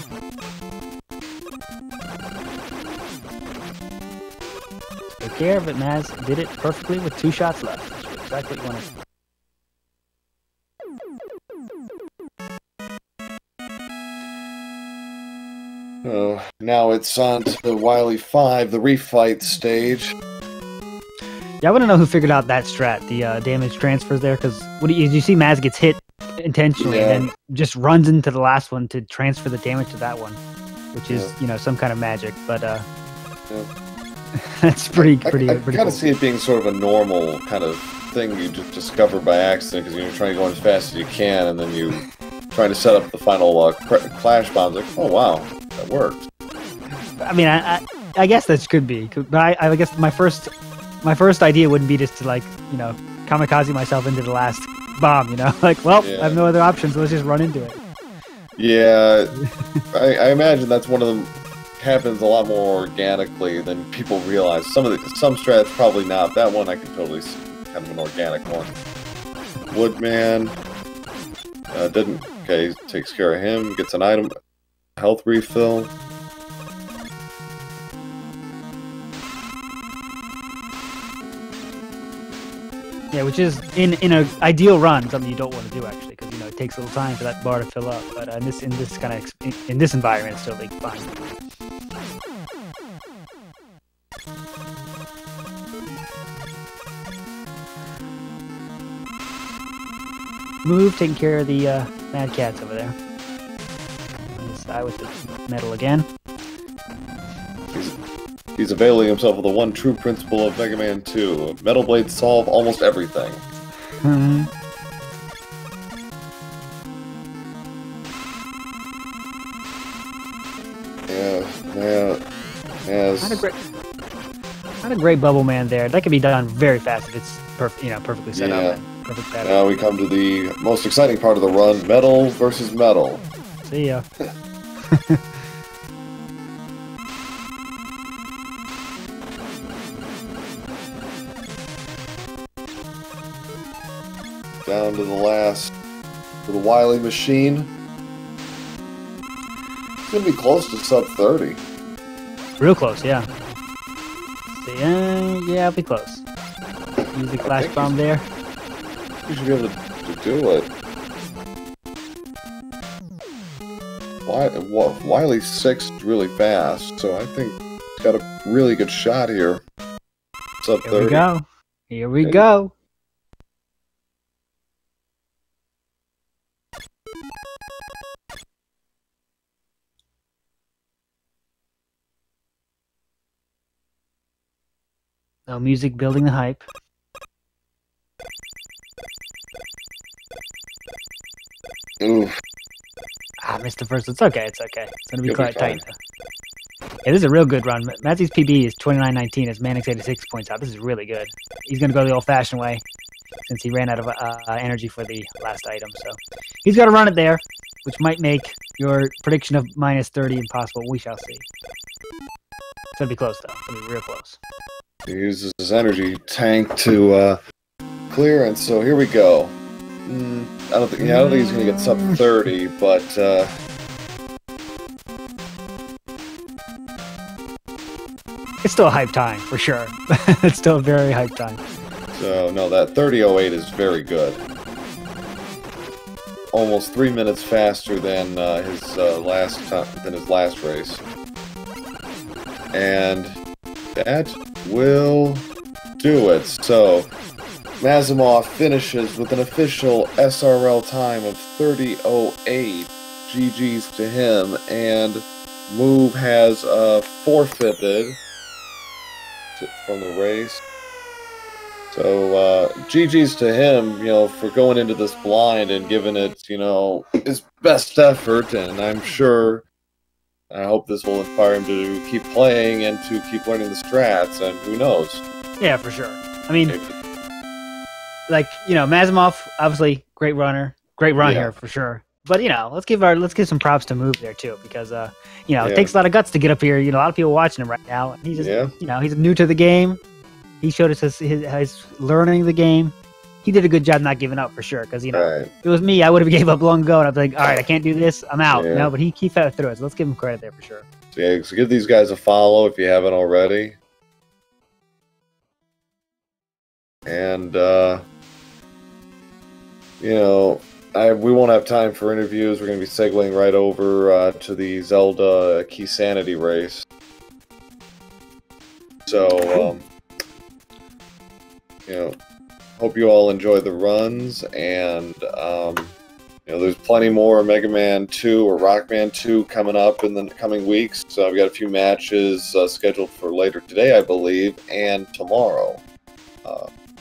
Take care of it, Maz. Did it perfectly with 2 shots left. Exactly what you want to do. Oh, now it's on to the Wily 5, the refight stage. Yeah, I want to know who figured out that strat, the damage transfers there, because you see Maz gets hit intentionally and then just runs into the last one to transfer the damage to that one, which is, some kind of magic, but that's pretty I cool. kind of see it being sort of a normal kind of thing you just discover by accident, because you're trying to go as fast as you can, and then you trying to set up the final clash bombs, like, oh wow, that worked. I mean, I guess that could be, but I guess my first idea wouldn't be just to, like, kamikaze myself into the last bomb, like, well, I have no other options, let's just run into it. Yeah, I imagine that's one of them happens a lot more organically than people realize. Some strats probably not. That one I can totally see, kind of an organic one. Woodman didn't. Okay, takes care of him. Gets an item, health refill. Yeah, which is in an ideal run something you don't want to do actually, because it takes a little time for that bar to fill up. But in this environment, it's totally fine. Move, taking care of the Mad Cats over there. This guy with the metal again. He's availing himself of the one true principle of Mega Man 2. Metal blades solve almost everything. Mm-hmm. Not a great bubble man there. That can be done very fast if it's perfectly set up. And perfect pattern. Now we come to the most exciting part of the run: metal versus metal. See ya. Down to the last for the Wily machine. It's gonna be close to sub 30. Real close, yeah. So, yeah, I'll be close. Use the clash bomb there. You should be able to do it. Wily 6 is really fast, so I think he's got a really good shot here. Sub Here 30. we go. Here we go. No music building the hype. Ooh. I missed the first. It's okay. It's okay. It's gonna be You'll quite be tight. Yeah, this is a real good run. Mazzy's PB is 29.19. His Mannix 86 points out. This is really good. He's gonna go the old-fashioned way since he ran out of energy for the last item. So he's got to run it there, which might make your prediction of minus 30 impossible. We shall see. It's gonna be close though. It's gonna be real close. He uses his energy tank to clear, and so here we go. I don't think he's gonna get sub 30, but it's still a hype time for sure. It's still a very hype time. so no, that 30:08 is very good. Almost 3 minutes faster than his last race, and that will do it. So Mazimov finishes with an official SRL time of 30:08. GG's to him, and Move has forfeited from the race. So GG's to him, for going into this blind and giving it, his best effort. And I'm sure, I hope this will inspire him to keep playing and to keep learning the strats. And who knows? Yeah, for sure. I mean, Mazimov, obviously great runner, great run here for sure. But let's give some props to Move there too, because it takes a lot of guts to get up here. A lot of people watching him right now. He's just he's new to the game. He showed us his learning the game. He did a good job not giving up for sure. Because if it was me, I would have gave up long ago, and I'd be like, all right, I can't do this, I'm out. Yeah. But he fought through it. So let's give him credit there for sure. So give these guys a follow if you haven't already. And we won't have time for interviews. We're going to be segueing right over to the Zelda Key Sanity race. So, hope you all enjoy the runs, and there's plenty more Mega Man 2 or Rockman 2 coming up in the coming weeks. So I've got a few matches scheduled for later today, I believe, and tomorrow.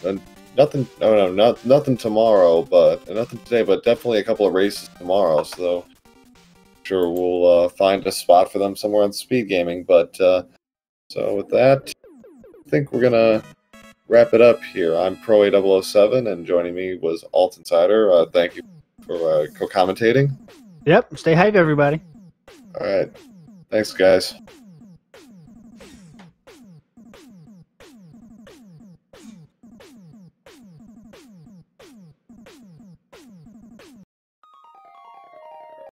And nothing tomorrow, but nothing today, but definitely a couple of races tomorrow. So I'm sure we'll find a spot for them somewhere on Speed Gaming. But so with that, I think we're gonna wrap it up here. I'm Pro8007, and joining me was Alt Insider. Thank you for co-commentating. Yep. Stay hype, everybody. All right. Thanks, guys.